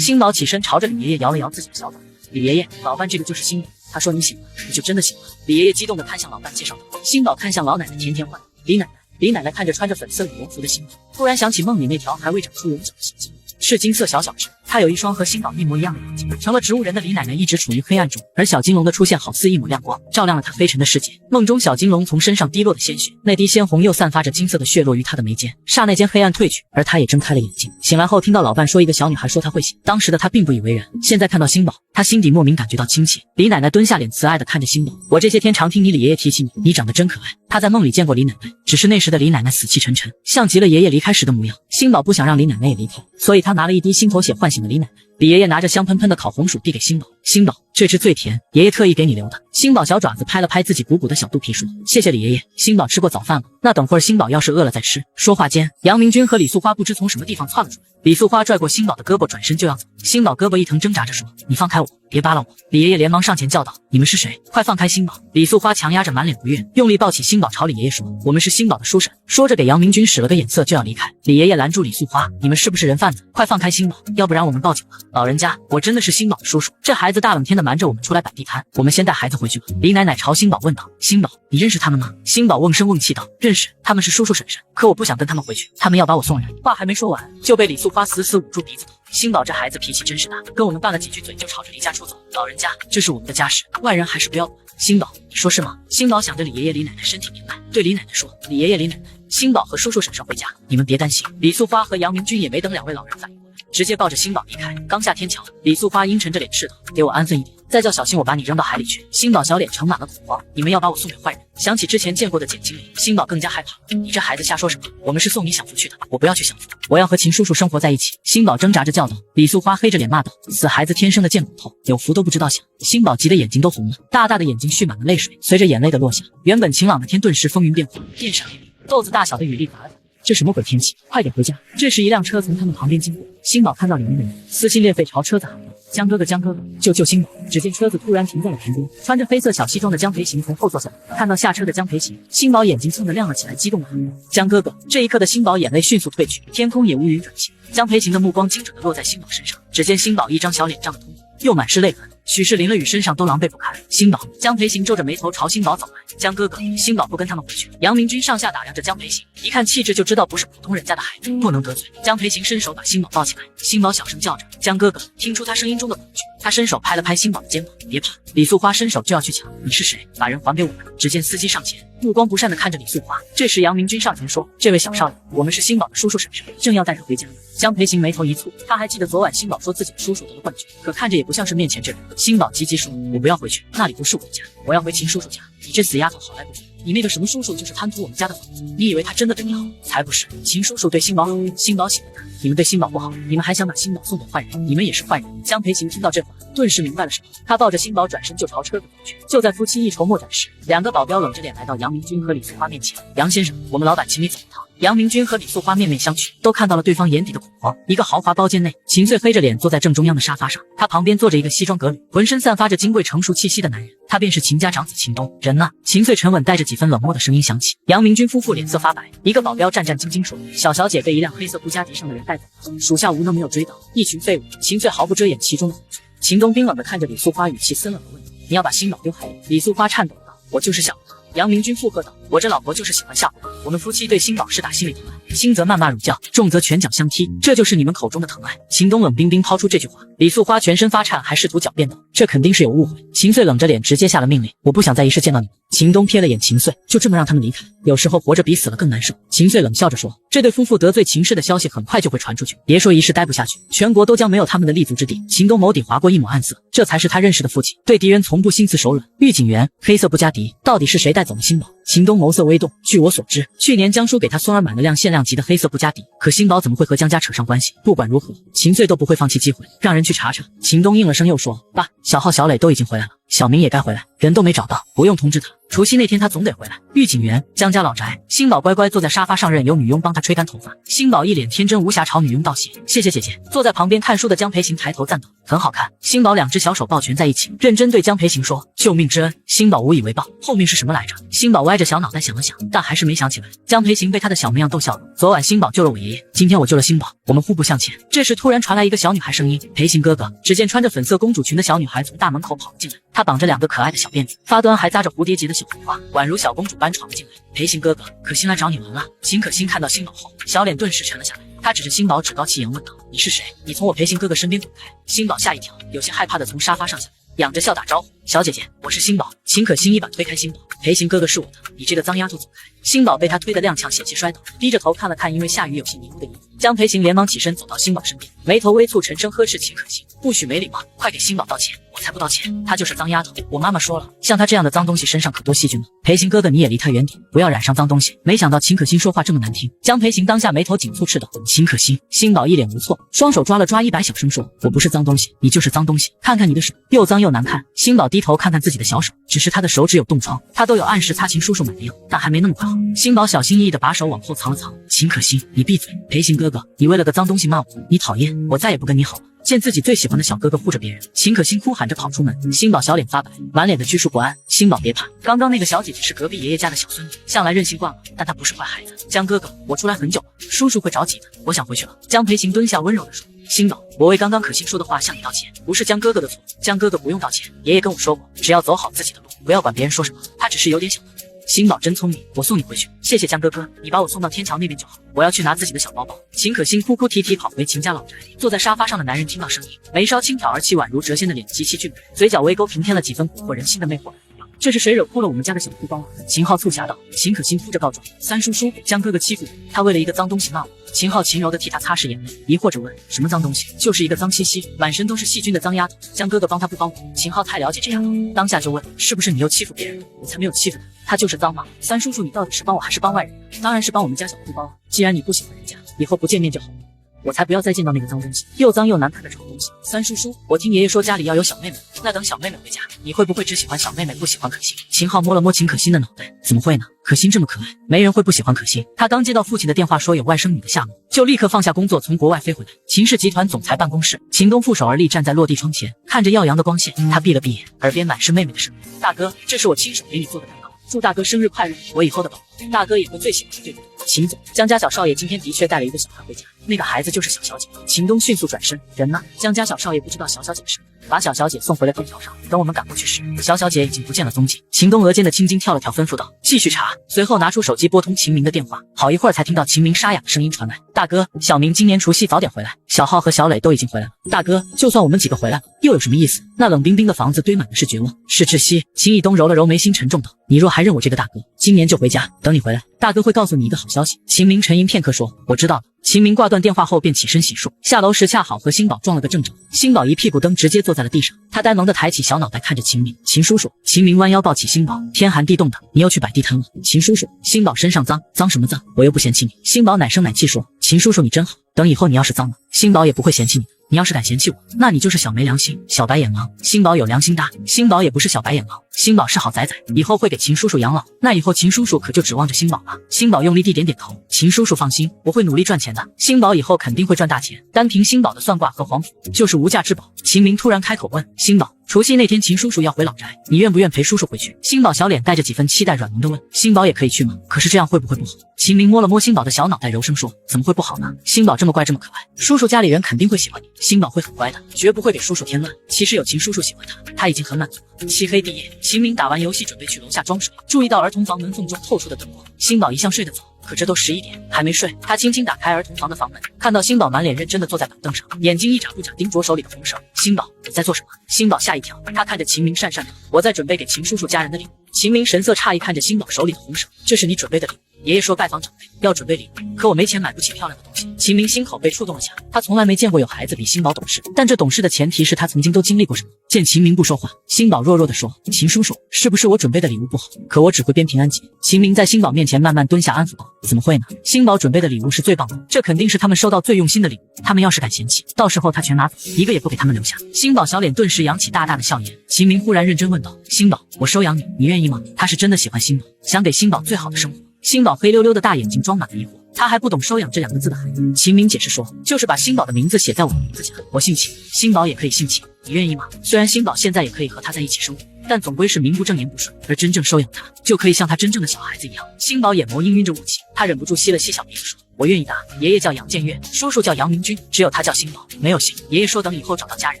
宝起身朝着李爷爷摇了摇自己的小爪。李爷爷，老伴这个就是星宝，他说你醒了，你就真的醒了。李爷爷激动地看向老伴介绍道。星宝看向老奶奶，甜甜唤李奶奶。李奶奶看着穿着粉色羽绒服的星宝，突然想起梦里那条还未长出绒角的小金，是金色小只，她有一双和星宝一模一样的眼睛。成了植物人的李奶奶一直处于黑暗中，而小金龙的出现好似一抹亮光，照亮了她飞沉的世界。梦中小金龙从身上滴落的鲜血，那滴鲜红又散发着金色的血落于她的眉间，刹那间黑暗褪去，而她也睁开了眼睛。醒来后听到老伴说一个小女孩说她会醒，当时的她并不以为然，现在看到星宝，她心底莫名感觉到亲切。李奶奶蹲下脸慈爱地看着星宝，我这些天常听你李爷爷提起你，你长得真可爱。她在梦里见过李奶奶，只是那时的李奶奶死气沉沉，像极了爷爷离开时的模样。星宝不想让李奶奶也离开，所以他拿了一滴心头血唤醒了李奶奶。李爷爷拿着香喷喷的烤红薯递给星宝，星宝，这只最甜，爷爷特意给你留的。星宝小爪子拍了拍自己鼓鼓的小肚皮说，谢谢李爷爷。星宝吃过早饭了，那等会儿星宝要是饿了再吃。说话间，杨明君和李素花不知从什么地方窜了出来，李素花拽过星宝的胳膊转身就要走，星宝胳膊一疼挣扎着说，你放开我，别扒拉我。李爷爷连忙上前叫道，你们是谁？快放开星宝。李素花强压着满脸不悦，用力抱起星宝朝李爷爷说，我们是星宝的叔婶。说着给杨明君使了个眼色就要离开，李爷爷拦住李素花，你们是不是人贩子？快放开星宝，要不然我们报警了。老人家，我真的是星宝的叔叔，这孩子大冷天的瞒着我们出来摆地摊，我们先带孩子回去吧。李奶奶朝星宝问道，星宝，你认识他们吗？星宝瓮声瓮气道，认识，他们是叔叔婶婶，可我不想跟他们回去，他们要把我送人。话还没说完，就被李素花死死捂住鼻子。星宝这孩子脾气真是大，跟我们拌了几句嘴就吵着离家出走。老人家，这是我们的家事，外人还是不要管。星宝，你说是吗？星宝想着李爷爷李奶奶身体明白，对李奶奶说，李爷爷李奶奶，星宝和叔叔婶婶回家，你们别担心。李素花和杨明君也没等2位老人反应过来，直接抱着星宝离开。刚下天桥，李素花阴沉着脸斥道，给我安分一点，再叫小心我把你扔到海里去。星宝小脸盛满了恐慌，你们要把我送给坏人。想起之前见过的简经理，星宝更加害怕了，你这孩子瞎说什么？我们是送你享福去的，我不要去享福，我要和秦叔叔生活在一起。星宝挣扎着叫道。李素花黑着脸骂道，死孩子天生的贱骨头，有福都不知道享。星宝急得眼睛都红了，大大的眼睛蓄满了泪水，随着眼泪的落下，原本晴朗的天顿时风云变幻，电闪雷鸣，豆子大小的雨粒打了打。这什么鬼天气？快点回家！这时一辆车从他们旁边经过，星宝看到里面的人，撕心裂肺朝车子喊道，江哥哥，江哥哥，救救星宝！只见车子突然停在了旁边，穿着黑色小西装的江培行从后座下来，看到下车的江培行，星宝眼睛蹭地亮了起来，激动地喊道，江哥哥！这一刻的星宝眼泪迅速褪去，天空也乌云转晴，江培行的目光精准地落在星宝身上，只见星宝一张小脸涨得通红，又满是泪痕，许是淋了雨，身上都狼狈不堪。星宝，江培行皱着眉头朝星宝走来。江哥哥，星宝不跟他们回去。杨明军上下打量着江培行，一看气质就知道不是普通人家的孩子，不能得罪。江培行伸手把星宝抱起来，星宝小声叫着江哥哥，听出他声音中的恐惧。他伸手拍了拍星宝的肩膀，别怕。李素花伸手就要去抢，你是谁？把人还给我们。只见司机上前，目光不善地看着李素花。这时杨明军上前说，这位小少爷，我们是星宝的叔叔婶婶，正要带人回家。江培行眉头一蹙，他还记得昨晚星宝说自己的叔叔得了冠军，可看着也不像是面前这人。星宝急急说，我不要回去，那里不是我的家，我要回秦叔叔家。你这死丫头好赖不得，你那个什么叔叔就是贪图我们家的房子，你以为他真的对你好？才不是，秦叔叔对星宝好，星宝喜欢他，你们对星宝不好，你们还想把星宝送给坏人，你们也是坏人。江培行听到这话，顿时明白了什么，他抱着星宝转身就朝车子走去。就在夫妻一筹莫展时，两个保镖冷着脸来到杨明军和李素花面前。杨先生，我们老板请你走一趟。杨明军和李素花面面相觑，都看到了对方眼底的恐慌。一个豪华包间内，秦穗黑着脸坐在正中央的沙发上，他旁边坐着一个西装革履、浑身散发着金贵成熟气息的男人，他便是秦家长子秦东。人呢？秦穗沉稳带着几分冷漠的声音响起。杨明军夫妇脸色发白，一个保镖战战兢兢说：“小小姐被一辆黑色布加迪上的人带走了，属下无能没有追到，一群废物。”秦穗毫不遮掩其中的苦楚。秦东冰冷地看着李素花，语气森冷地问：“你要把星宝丢海里？”李素花颤抖道：“我就是想。”杨明军附和道：“我这老婆就是喜欢笑话，我们夫妻对星宝是打心里疼爱，轻则谩骂辱教，重则拳脚相踢，这就是你们口中的疼爱。”秦东冷冰冰抛出这句话，李素花全身发颤，还试图狡辩道：“这肯定是有误会。”秦穗冷着脸直接下了命令：“我不想再一世见到你们。”秦东瞥了眼秦穗，就这么让他们离开？有时候活着比死了更难受。秦穗冷笑着说：“这对夫妇得罪秦氏的消息很快就会传出去，别说一世待不下去，全国都将没有他们的立足之地。”秦东眸底划过一抹暗色，这才是他认识的父亲，对敌人从不心慈手软。狱警员，黑色布加迪，到底是谁带走了星宝？秦东眸色微动，据我所知，去年江叔给他孙儿买了辆限量级的黑色布加迪，可星宝怎么会和江家扯上关系？不管如何，秦穗都不会放弃机会，让人去查查。秦东应了声，又说：“爸，小浩、小磊都已经回来了，小明也该回来，人都没找到，不用通知他。除夕那天他总得回来。”狱警员，江家老宅，星宝乖乖坐在沙发上，任由女佣帮他吹干头发。星宝一脸天真无瑕朝女佣道谢：“谢谢姐姐。”坐在旁边看书的江培行抬头赞道：“很好看。”星宝两只小手抱拳在一起，认真对江培行说：“救命之恩，星宝无以为报。”后面是什么来着？星宝歪着小脑袋想了想，但还是没想起来。江培行被他的小模样逗笑了。昨晚星宝救了我爷爷，今天我救了星宝，我们互不向前。这时突然传来一个小女孩声音：“培行哥哥。”只见穿着粉色公主裙的小女孩从大门口跑了进来，她绑着两个可爱的小辫子，发端还扎着蝴蝶结的小红花，宛如小公主般闯了进来。“培行哥哥，可心来找你玩了。”秦可心看到星宝后，小脸顿时沉了下来。他指着星宝，趾高气扬问道：“你是谁？你从我培行哥哥身边滚开！”星宝吓一跳，有些害怕的从沙发上下来，仰着笑打招呼：“小姐姐，我是星宝。”秦可心一把推开星宝：“培行哥哥是我的，你这个脏丫头走开！”星宝被他推得踉跄险些摔倒，低着头看了看因为下雨有些迷糊的衣服。江培行连忙起身走到星宝身边，眉头微蹙，沉声呵斥秦可心：“不许没礼貌，快给星宝道歉！”“我才不道歉，她就是脏丫头，我妈妈说了，像她这样的脏东西身上可多细菌了。培行哥哥你也离她远点，不要染上脏东西。”没想到秦可心说话这么难听，江培行当下眉头紧蹙斥道：“秦可心！”星宝一脸无措，双手抓了抓衣摆，小声说：“我不是脏东西，你就是脏东西，看看你的手，又脏又难看。”星宝低头看看自己的小手，只是他的手指有冻疮，他都有按时擦秦叔叔买的药，但还没那么快好。星宝小心翼翼地把手往后藏了藏。“秦可心，你闭嘴！培行哥哥，你为了个脏东西骂我，你讨厌，我再也不跟你好了。”见自己最喜欢的小哥哥护着别人，秦可心哭喊着跑出门。星宝小脸发白，满脸的拘束不安。“星宝别怕，刚刚那个小姐姐是隔壁爷爷家的小孙女，向来任性惯了，但她不是坏孩子。江哥哥，我出来很久了，叔叔会着急的，我想回去了。”江培行蹲下温柔地说：“星宝，我为刚刚可心说的话向你道歉，不是江哥哥的错，江哥哥不用道歉。爷爷跟我说过，只要走好自己的路，不要管别人说什么，他只是有点小。”星宝真聪明，我送你回去。谢谢江哥哥，你把我送到天桥那边就好，我要去拿自己的小包包。秦可心哭哭啼啼跑回秦家老宅，坐在沙发上的男人听到声音，眉梢轻挑而气，宛如谪仙的脸极其俊美，嘴角微勾，平添了几分蛊惑人心的魅惑。“这是谁惹哭了我们家的小哭包啊？”秦昊促狭道。秦可心哭着告状：“三叔叔，江哥哥欺负我，他为了一个脏东西骂我。”秦昊轻柔地替他擦拭眼泪，疑惑着问：“什么脏东西？”“就是一个脏兮兮、满身都是细菌的脏丫头，江哥哥帮他不帮我？”秦昊太了解这丫头，当下就问：“是不是你又欺负别人？”“我才没有欺负他，他就是脏吗？”“三叔叔，你到底是帮我还是帮外人？”“当然是帮我们家小哭包。既然你不喜欢人家，以后不见面就好了。”“我才不要再见到那个脏东西，又脏又难看的丑东西。”“三叔叔，我听爷爷说家里要有小妹妹，那等小妹妹回家，你会不会只喜欢小妹妹，不喜欢可心？”秦昊摸了摸秦可心的脑袋：“怎么会呢？可心这么可爱，没人会不喜欢可心。”他刚接到父亲的电话说有外甥女的下落，就立刻放下工作从国外飞回来。秦氏集团总裁办公室，秦东负手而立站在落地窗前，看着耀阳的光线，他闭了闭眼，耳边满是妹妹的声音：“大哥，这是我亲手给你做的蛋糕，祝大哥生日快乐，我以后的宝宝大哥也会最喜欢的，对不对？”秦总，江家小少爷今天的确带了一个小孩回家，那个孩子就是小小姐。秦东迅速转身，人呢？江家小少爷不知道小小姐的事，把小小姐送回了头条上。等我们赶过去时，小小姐已经不见了踪迹。秦东额间的青筋跳了跳，吩咐道：“继续查。”随后拿出手机拨通秦明的电话，好一会儿才听到秦明沙哑的声音传来：“大哥，小明今年除夕早点回来，小浩和小磊都已经回来了。大哥，就算我们几个回来了，又有什么意思？那冷冰冰的房子堆满的是绝望，是窒息。”秦以东揉了揉眉心，沉重道：“你若还认我这个大哥，今年就回家，等你回来，大哥会告诉你一个好消息。”秦明沉吟片刻说：“我知道了。”秦明挂断电话后便起身洗漱，下楼时恰好和星宝撞了个正着，星宝一屁股蹬直接坐在了地上，他呆萌地抬起小脑袋看着秦明：“秦叔叔。”秦明弯腰抱起星宝：“天寒地冻的，你又去摆地摊了。”秦叔叔，星宝身上脏，脏什么脏？我又不嫌弃你。星宝奶声奶气说：“秦叔叔你真好，等以后你要是脏了，星宝也不会嫌弃你。你要是敢嫌弃我，那你就是小没良心，小白眼狼。”星宝有良心大，星宝也不是小白眼狼，星宝是好崽崽，以后会给秦叔叔养老，那以后秦叔叔可就指望着星宝了。星宝用力地点点头：“秦叔叔放心，我会努力赚钱的，星宝以后肯定会赚大钱，单凭星宝的算卦和黄符就是无价之宝。”秦明突然开口问：“星宝，除夕那天秦叔叔要回老宅，你愿不愿陪叔叔回去？”星宝小脸带着几分期待软萌地问：“星宝也可以去吗？可是这样会不会不好？”秦明摸了摸星宝的小脑袋，柔声说：“怎么会不好呢？星宝这么乖这么可爱，叔叔家里人肯定会喜欢你，星宝会很乖的，绝不会给叔叔添乱。其实有秦叔叔喜欢他已经很满足了。”漆黑地夜，秦明打完游戏准备去楼下装水，注意到儿童房门缝中透出的灯光，星宝一向睡得早，可这都11点还没睡。他轻轻打开儿童房的房门，看到星宝满脸认真地坐在板凳上，眼睛一眨不眨盯着手里的红绳。星宝，你在做什么？星宝吓一跳，他看着秦明讪讪道：“我在准备给秦叔叔家人的礼物。”秦明神色诧异看着星宝手里的红绳：“这是你准备的礼物？爷爷说拜访长辈要准备礼物，可我没钱买不起漂亮的东西。”秦明心口被触动了下，他从来没见过有孩子比星宝懂事，但这懂事的前提是他曾经都经历过什么。见秦明不说话，星宝弱弱地说：“秦叔叔，是不是我准备的礼物不好？可我只会编平安节。”秦明在星宝面前慢慢蹲下安抚道：“怎么会呢？星宝准备的礼物是最棒的，这肯定是他们收到最用心的礼物，他们要是敢嫌弃，到时候他全拿走，一个也不给他们留下。”星宝小脸顿时扬起大大的笑颜。秦明忽然认真问道：“星宝，我收养你，你愿意吗？”他是真的喜欢星宝，想给星宝最好的生活。星宝黑溜溜的大眼睛装满了疑惑，他还不懂收养这2个字的含义。秦明解释说：“就是把星宝的名字写在我的名字下，我姓秦，星宝也可以姓秦，你愿意吗？”虽然星宝现在也可以和他在一起生活，但总归是名不正言不顺，而真正收养他，就可以像他真正的小孩子一样。星宝眼眸氤氲着雾气，他忍不住吸了吸小鼻子说：“我愿意的。爷爷叫杨建岳，叔叔叫杨明军，只有他叫星宝，没有姓。爷爷说等以后找到家人，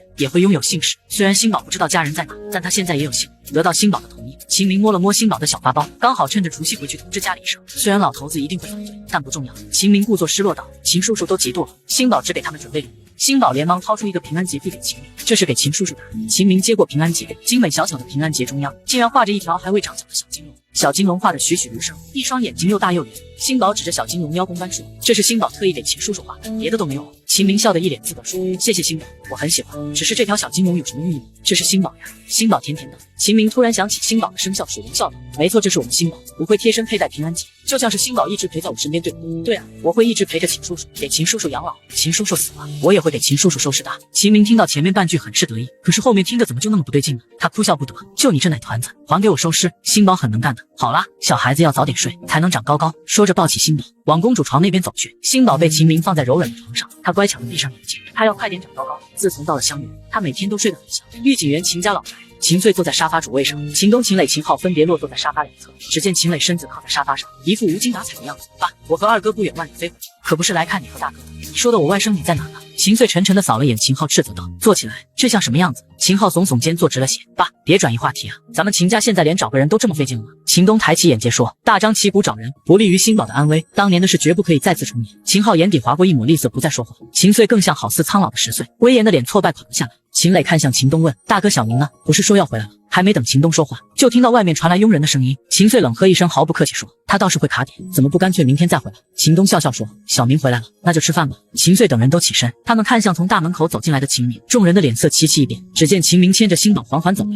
也会拥有姓氏。虽然星宝不知道家人在哪，但他现在也有姓。”得到星宝的同意，秦明摸了摸星宝的小发包，刚好趁着除夕回去通知家里一声。虽然老头子一定会反对，但不重要。秦明故作失落道：“秦叔叔都嫉妒了，星宝只给他们准备礼物。”星宝连忙掏出一个平安结递给秦明：“这是给秦叔叔的。”秦明接过平安结，精美小巧的平安结中央竟然画着一条还未长脚的小金龙，小金龙画得栩栩如生，一双眼睛又大又圆。星宝指着小金龙邀功颁说：“这是星宝特意给秦叔叔画的，别的都没有。”秦明笑得一脸自得说：“谢谢星宝，我很喜欢，只是这条小金龙有什么寓意吗？”“这是星宝呀。”星宝甜甜的。秦明突然想起星宝的生肖属龙，笑道：“没错，这是我们星宝，我会贴身佩戴平安结，就像是星宝一直陪在我身边，对不对？”“对啊，我会一直陪着秦叔叔，给秦叔叔养老。秦叔叔死了，我也会给秦叔叔收拾的。”秦明听到前面半句很是得意，可是后面听着怎么就那么不对劲呢？他哭笑不得：“就你这奶团子，还给我收尸！”星宝很能干的。好啦，小孩子要早点睡，才能长高高。说着抱起星宝往公主床那边走去。星宝被秦明放在柔软的床上，他乖巧的闭上眼睛，他要快点长高高。自从到了香园，他每天都睡得很香。御景园秦家老宅，秦翠坐在沙发主位上，秦东、秦磊、秦昊分别落坐在沙发两侧。只见秦磊身子靠在沙发上，一副无精打采的样子。“爸，我和二哥不远万里飞回去，可不是来看你和大哥的。你说的我外甥女在哪呢？”秦翠沉沉地扫了眼秦昊，斥责道：“坐起来，这像什么样子？”秦昊耸耸肩，坐直了些。“爸，别转移话题啊，咱们秦家现在连找个人都这么费劲了吗？”秦东抬起眼界说：“大张旗鼓找人，不利于星宝的安危，当年的事绝不可以再次重演。”秦昊眼底划过一抹厉色，不再说话。秦翠更像好似苍老的10岁，威严的脸挫败垮了下来。秦磊看向秦东问：“大哥小明呢？不是说要回来了？”还没等秦东说话，就听到外面传来佣人的声音。秦翠冷喝一声，毫不客气说：“他倒是会卡点，怎么不干脆明天再回来？”秦东笑笑说：“小明回来了，那就吃饭吧。”秦翠等人都起身，他们看向从大门口走进来的秦明，众人的脸色齐齐一变。只见秦明牵着星宝缓缓走来。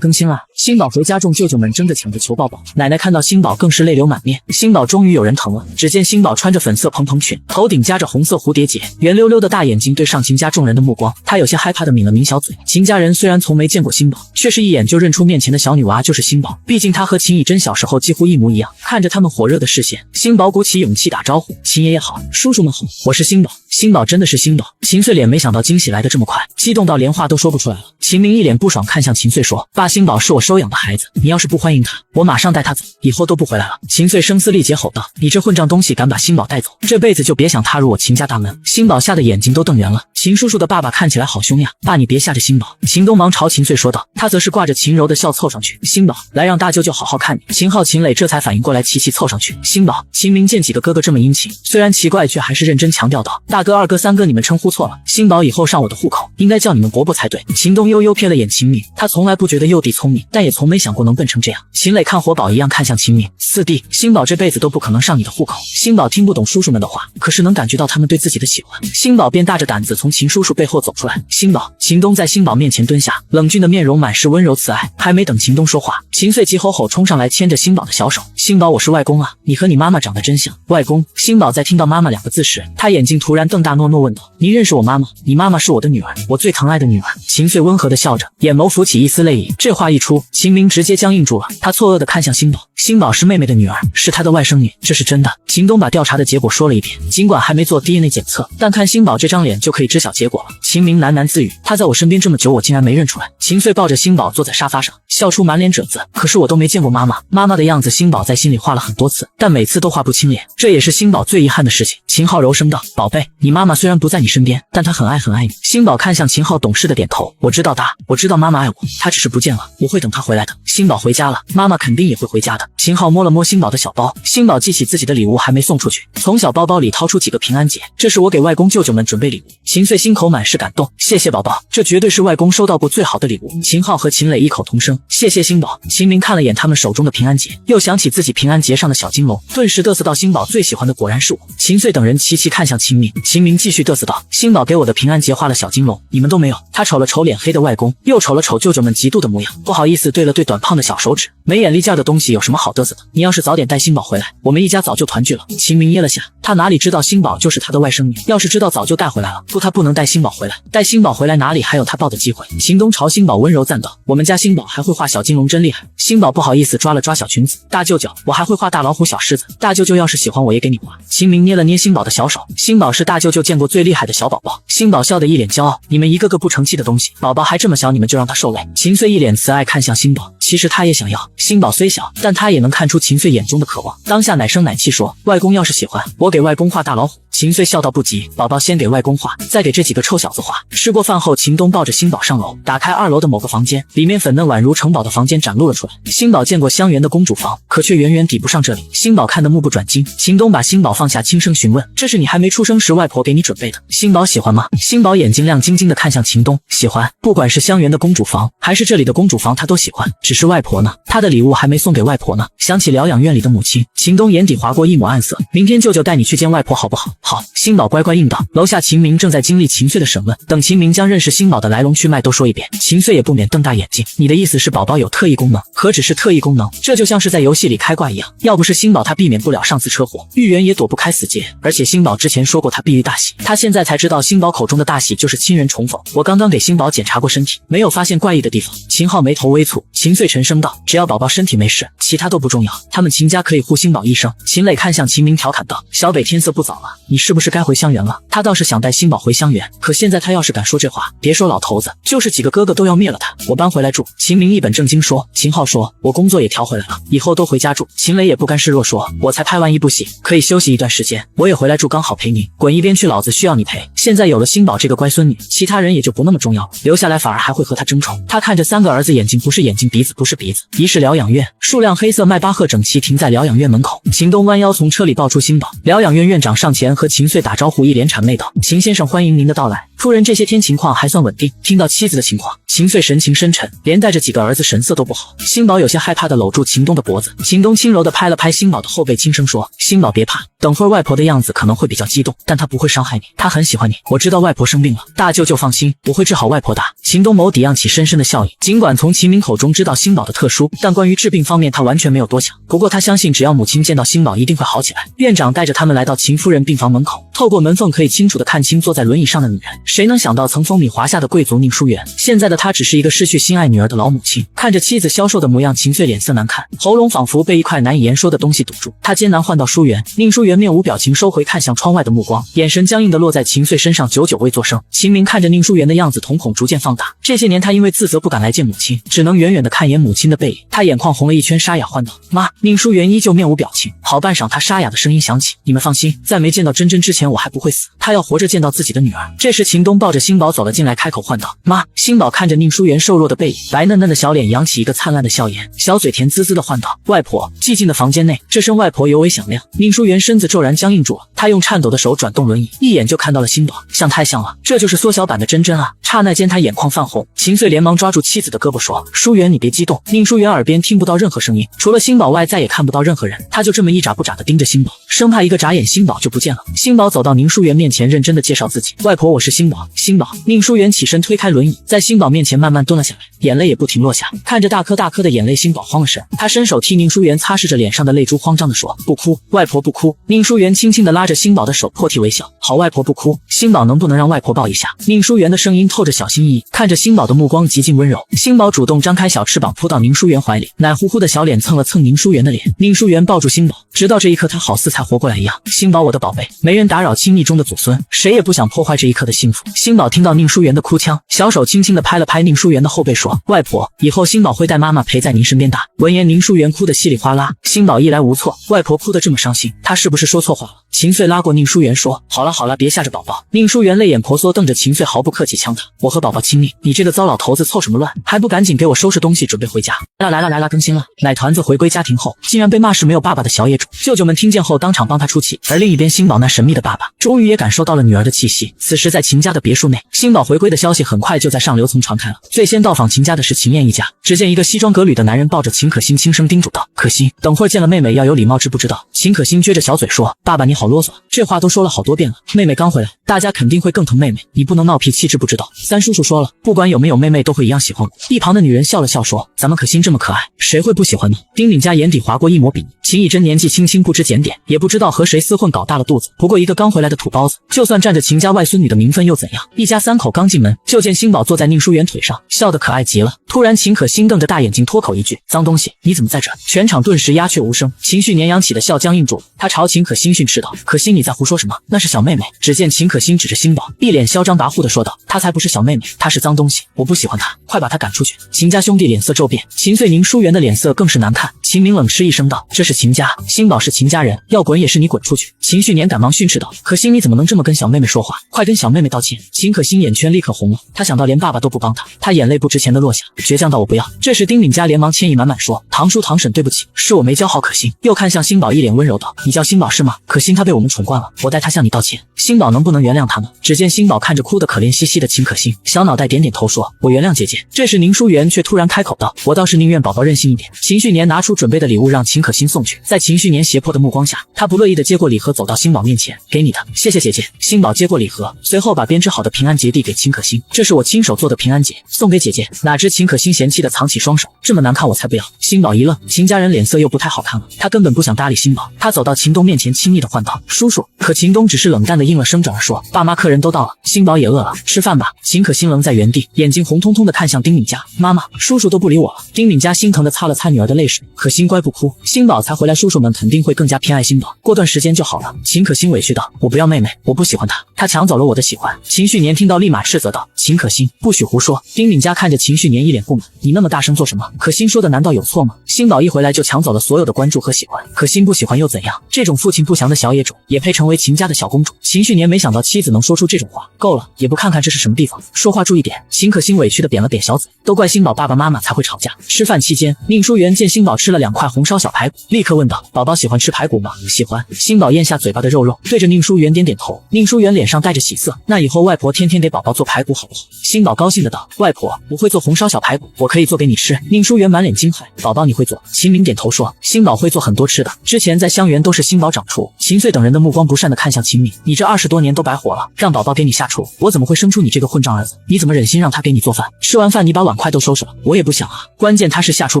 更新了！星宝回家，众舅舅们争着抢着求抱抱。奶奶看到星宝更是泪流满面。星宝终于有人疼了。只见星宝穿着粉色蓬蓬裙，头顶夹着红色蝴蝶结，圆溜溜的大眼睛对上秦家众人的目光。他有些害怕的抿了抿小嘴。秦家人虽然从没见过星宝，却是一眼就认出面前的小女娃就是星宝。毕竟她和秦以真小时候几乎一模一样。看着他们火热的视线，星宝鼓起勇气打招呼：“秦爷爷好，叔叔们好，我是星宝。”星宝真的是星宝。秦穗脸没想到惊喜来得这么快，激动到连话都说不出来了。秦明一脸不爽看向秦穗说：“爸，星宝是我收养的孩子，你要是不欢迎他，我马上带他走，以后都不回来了。秦穗声嘶力竭吼道：“你这混账东西，敢把星宝带走，这辈子就别想踏入我秦家大门！”星宝吓得眼睛都瞪圆了。秦叔叔的爸爸看起来好凶呀，爸你别吓着星宝。秦东忙朝秦穗说道，他则是挂着秦柔的笑凑上去：“星宝，来让大舅舅好好看你。”秦昊、秦磊这才反应过来，齐齐凑上去。星宝、秦明见几个哥哥这么殷勤，虽然奇怪，却还是认真强调道：“大哥、二哥、三哥，你们称呼错了，星宝以后上我的户口，应该叫你们伯伯才对。”秦东悠悠瞥了眼秦明，他从来不觉得幼弟聪明，但也从没想过能笨成这样。秦磊看活宝一样看向秦明：“四弟，星宝这辈子都不可能上你的户口。”星宝听不懂叔叔们的话，可是能感觉到他们对自己的喜欢。星宝便大着胆子从秦叔叔背后走出来。星宝，秦东在星宝面前蹲下，冷峻的面容满是温柔慈爱。还没等秦东说话，秦穗急吼吼冲上来，牵着星宝的小手：“星宝，我是外公啊，你和你妈妈长得真像。”外公。星宝在听到妈妈两个字时，他眼睛突然瞪大，诺诺问道：“您认识我妈妈？你妈妈是我的女儿，我最疼爱的女儿。”秦穗温和地笑着，眼眸浮起一丝泪意。这话一出，秦明直接僵硬住了，他错愕地看向星宝。星宝是妹妹的女儿，是她的外甥女，这是真的。秦东把调查的结果说了一遍，尽管还没做 DNA 检测，但看星宝这张脸就可以知晓结果了。秦明喃喃自语：“他在我身边这么久，我竟然没认出来。”秦穗抱着星宝坐在沙发上，笑出满脸褶子。可是我都没见过妈妈，妈妈的样子，星宝在心里画了很多次，但每次都画不清脸，这也是星宝最遗憾的事情。秦昊柔声道：“宝贝，你妈妈虽然不在你身边，但她很爱你。”星宝看向秦昊，懂事的点头：“我知道的，我知道妈妈爱我，她只是不见了，我会等她回来的。”星宝回家了，妈妈肯定也会回家的。秦昊摸了摸星宝的小包，星宝记起自己的礼物还没送出去，从小包包里掏出几个平安结，这是我给外公舅舅们准备礼物。秦穗心口满是感动：“谢谢宝宝，这绝对是外公收到过最好的礼物。”秦昊和秦磊异口同声：“谢谢星宝。”秦明看了眼他们手中的平安结，又想起自己平安结上的小金龙，顿时嘚瑟到：“星宝最喜欢的果然是我。”秦穗等人齐齐看向秦明，秦明继续嘚瑟道：“星宝给我的平安结画了小金龙，你们都没有。”他瞅了瞅脸黑的外公，又瞅了瞅舅舅们嫉妒的模样，不好意思对了对短胖的小手指：“没眼力见的东西有什么好嘚瑟的？你要是早点带星宝回来，我们一家早就团聚了。”秦明噎了下，他哪里知道星宝就是他的外甥女，要是知道早就带回来了。不，他不能带星宝回来，带星宝回来哪里还有他抱的机会？秦东朝星宝温柔赞道：“我们家星宝还会画小金龙，真厉害。”星宝不好意思抓了抓小裙子：“大舅舅，我还会画大老虎、小狮子，大舅舅要是喜欢我也给你画。”秦明捏了捏星宝的小手，星宝是大舅舅见过最厉害的小宝宝。星宝笑得一脸骄傲：“你们一个个不成器的东西，宝宝还这么小，你们就让他受累。”秦穗一脸慈爱看向星宝，其实他也想要。星宝虽小，但他也能看出秦穗眼中的渴望，当下奶声奶气说：“外公要是喜欢，我给外公画大老虎。”秦穗笑道：“不急，宝宝先给外公画，再给这几个臭小子画。”吃过饭后，秦东抱着星宝上楼，打开2楼的某个房间，里面粉嫩宛如城堡的房间展露了出来。星宝见过香园的公主房，可却远远抵不上这里。星宝看得目不转睛。秦东把星宝放下，轻声询问：“这是你还没出生时外婆给你准备的，星宝喜欢吗？”星宝眼睛亮晶晶的看向秦东：“喜欢，不管是香园的公主房，还是这里的公主房，他都喜欢。只是外婆呢？他的礼物还没送给外婆呢。”想起疗养院里的母亲，秦东眼底划过一抹暗色：“明天舅舅带你去见外婆好不好？”“好。”星宝乖乖应道。楼下秦明正在经历秦穗的审问，等秦明将认识星宝的来龙去脉都说一遍，秦穗也不免瞪大眼睛：“你的意思是宝宝有特异功能？何止是特异功能，这就像是在游戏里开挂一样。要不是星宝，他避免不了上次车祸，玉媛也躲不开死劫。而且星宝之前说过他必遇大喜，他现在才知道星宝口中的大喜就是亲人重逢。我刚刚给星宝检查过身体，没有发现怪异的地方。”秦昊眉头微蹙，秦穗沉声道：“只要宝宝身体没事，其他都不重要。他们秦家可以护星宝一生。”秦磊看向秦明调侃道：“小北，天色不早了，你是不是该回香园了？”他倒是想带星宝回香园，可现在他要是敢说这话，别说老头子，就是几个哥哥都要灭了他。我搬回来住。秦明一本正经说。秦昊说：“我工作也调回来了，以后都回家住。”秦磊也不甘示弱说：“我才拍完一部戏，可以休息一段时间，我也回来住，刚好陪你。滚一边去，老子需要你陪。现在有了星宝这个乖孙女，其他人也就不那么重要了，留下来反而还会和他争宠。”他看着3个儿子，眼睛不是眼睛，鼻子不是鼻子。一是疗养院，数辆黑色迈巴赫整齐停在疗养院门口。秦东弯腰从车里抱出星宝，疗养院院长上前和秦穗打招呼，一连谄媚道：“秦先生，欢迎您的到来。夫人这些天情况还算稳定。”听到妻子的情况，秦穗神情深沉，连带着几个儿子神色都不好。星宝有些害怕地搂住秦东的脖子，秦东轻柔地拍了拍星宝的后背，轻声说：“星宝别怕，等会儿外婆的样子可能会比较激动，但她不会伤害你，她很喜欢你。我知道外婆生病了，大舅舅放心，我会治好外婆的。”秦东眸底漾起深深的笑意，尽管从秦明口中知道星宝的特殊，但关于治病方面他完全没有多想。不过他相信只要母亲见到星宝一定会好起来。院长带着他们来到秦夫人病房房门口，透过门缝可以清楚地看清坐在轮椅上的女人。谁能想到曾风靡华夏的贵族宁书媛，现在的她只是一个失去心爱女儿的老母亲。看着妻子消瘦的模样，秦穗脸色难看，喉咙仿佛被一块难以言说的东西堵住。他艰难唤到书媛，宁书媛面无表情收回看向窗外的目光，眼神僵硬地落在秦穗身上，久久未作声。秦明看着宁书媛的样子，瞳孔逐渐放大。这些年他因为自责不敢来见母亲，只能远远地看一眼母亲的背影。他眼眶红了一圈，沙哑唤道：“妈。”宁书媛依旧面无表情。好半晌，他沙哑的声音响起：“你们放心，在没见到真真之前，我还不会死。他要活着见到自己的女儿。”这时秦东抱着星宝走了进来，开口唤道：“妈。”星宝看着宁书媛瘦弱的背影，白嫩嫩的小脸扬起一个灿烂的笑颜，小嘴甜滋滋的唤道：“外婆。”寂静的房间内，这声外婆尤为响亮。宁书媛身子骤然僵硬住了，她用颤抖的手转动轮椅，一眼就看到了星宝，太像了，这就是缩小版的真真啊！刹那间，他眼眶泛红。秦穗连忙抓住妻子的胳膊说：“书媛，你别激动。”宁书媛耳边听不到任何声音，除了星宝外，再也看不到任何人。他就这么一眨不眨地盯着星宝，生怕一个眨眼星宝就不见了。星宝走到宁书媛面前，认真地介绍自己：“外婆，我是星宝。”星宝。宁书媛起身推开轮椅，在星宝面前慢慢蹲了下来，眼泪也不停落下。看着大颗大颗的眼泪，星宝慌了神，他伸手替宁书媛擦拭着脸上的泪珠，慌张地说：“不哭，外婆不哭。”宁书媛轻轻地拉着星宝的手，破涕为笑：“好，外婆不哭。星宝，能不能让外婆抱一下？”宁书媛的声音透着小心翼翼，看着星宝的目光极尽温柔。星宝主动张开小翅膀扑到宁书媛怀里，奶乎乎的小脸蹭了蹭宁书媛的脸。宁书媛抱住星宝，直到这一刻他好似才活过来一样。星宝，我的宝贝，没人打扰亲密中的祖孙，谁也不想破坏这一刻的幸福。星宝听到宁书媛的哭腔，小手轻轻地拍了拍宁书媛的后背，说：“外婆，以后星宝会带妈妈陪在您身边的。”闻言，宁书媛哭得稀里哗啦。星宝一来无措，外婆哭得这么伤心，她是不是说错话了？秦穗拉过宁书媛说：“好了好了，别吓着宝宝。”宁书媛泪眼婆娑瞪着秦穗，毫不客气呛他：“我和宝宝亲密，你这个糟老头子凑什么乱？还不赶紧给我收拾东西准备回家！”来了，更新了。奶团子回归家庭后，竟然被骂是没有爸爸的小野种。舅舅们听见后当场帮他出气，而另一边星宝那神秘的爸爸终于也感受到了女儿的气息。此时在秦家的别墅内，星宝回归的消息很快就在上流层传开了。最先到访秦家的是秦燕一家，只见一个西装革履的男人抱着秦可欣轻声叮嘱道：“可欣，等会儿见了妹妹要有礼貌，知不知道？”秦可欣撅着小嘴说：“爸爸你好啰嗦，这话都说了好多遍了，妹妹刚回来，大家肯定会更疼妹妹，你不能闹脾气，知不知道？三叔叔说了，不管有没有妹妹都会一样喜欢我。”一旁的女人笑了笑说：“咱们可欣这么可爱，谁会不喜欢呢？”丁敏家眼底划过一抹鄙夷，秦以真年纪轻轻不知检点，也不知道和谁厮混搞大了肚子，不过一个刚回来的土包子，就算占着秦家外孙女的名分又怎样？一家三口刚进门，就见星宝坐在宁书媛腿上，笑得可爱极了。突然秦可欣瞪着大眼睛脱口一句：“脏东西，你怎么在这？”全场顿时鸦雀无声，情绪年扬起的笑僵硬住了。他朝秦可欣训斥道：“可欣，你在胡说什么？那是小妹妹。”只见秦可欣指着星宝，一脸嚣张跋扈地说道：“她才不是小妹妹，她是脏东西，我不喜欢她，快把她赶出去！”秦家兄弟脸色骤变，秦穗宁书媛的脸色更是难看。秦明冷嗤一声道：“这是秦家，星宝是秦家人，要滚也是你滚出去！”秦旭年赶忙训斥道：“可欣，你怎么能这么跟小妹妹说话？快跟小妹妹道歉！”秦可欣眼圈立刻红了，他想到连爸爸都不帮他眼泪不值钱的落下，倔强到我不要。这时丁敏家连忙歉意满满说：“堂叔堂婶对不起，是我没教好可欣。”又看向星宝，一脸温柔道：“你叫星宝是吗？可欣她被我们宠惯了，我代她向你道歉。星宝能不能原谅她呢？”只见星宝看着哭得可怜兮兮的秦可欣，小脑袋点点头说：“我原谅姐姐。”这时宁书媛却突然开口道：“我倒是宁愿宝宝任性一点。”秦旭年拿出准备的礼物让秦可欣送去，在秦旭年胁迫的目光下，他不乐意的接过礼盒，走到星宝面前：“给你的，谢谢姐姐。”星宝接过礼盒，随后把编织好的平安结递给秦可欣：“这是我亲手做的平安结，送给姐姐。”哪知秦可欣嫌弃的藏起双手：“这么难看我才不要！”星宝一愣，秦家人脸色又不太好看了，他根本不想搭理星宝。他走到秦东面前，亲昵的唤道：“叔叔。”可秦东只是冷淡的应了声，转而说：“爸妈客人都到了，星宝也饿了，吃饭吧。”秦可欣愣在原地，眼睛红彤彤的看向丁敏家：“妈妈，叔叔都不理我了。”丁敏家心疼的擦了擦女儿的泪水：“可欣乖不哭，星宝才回来，叔叔们肯定会更加偏爱星宝，过段时间就好了。”秦可欣委屈道：“我不要妹妹，我不喜欢她，她抢走了我的喜欢。”秦旭年听到立马斥责道：“秦可欣，不许胡说！”丁敏家看着秦旭年一脸不满：“你那么大声做什么？可欣说的难道有错吗？星宝一回来就抢走了所有的关注和喜欢，可欣不喜欢又怎样？这种父亲不祥的小野种也配成为秦家的小公主？”秦旭年没想到妻子能说出这种话，够了，也不看看这是什么地方，说话注意点。秦可欣委屈的扁了扁小嘴，都怪星宝爸爸妈妈才会吵架。吃饭期间，宁书媛见星宝吃了2块红烧小排骨，立刻问道：“宝宝喜欢吃排骨吗？”“喜欢。”星宝咽下嘴巴的肉，对着宁书媛点点头。宁书媛脸上带着喜色：“那以后外婆天天给宝宝做排骨好不好？”星宝高兴的道：“外婆，我会做红烧小排骨，我可以做给你吃。”宁书媛满脸惊骇：“宝宝你会做？”秦明点头说：“星宝会做很多吃的，之前在香园都是星宝掌厨。”秦穗等人的目光光不善地看向秦敏，你这20多年都白活了，让宝宝给你下厨，我怎么会生出你这个混账儿子？你怎么忍心让他给你做饭？吃完饭你把碗筷都收拾了，我也不想啊。关键他是下厨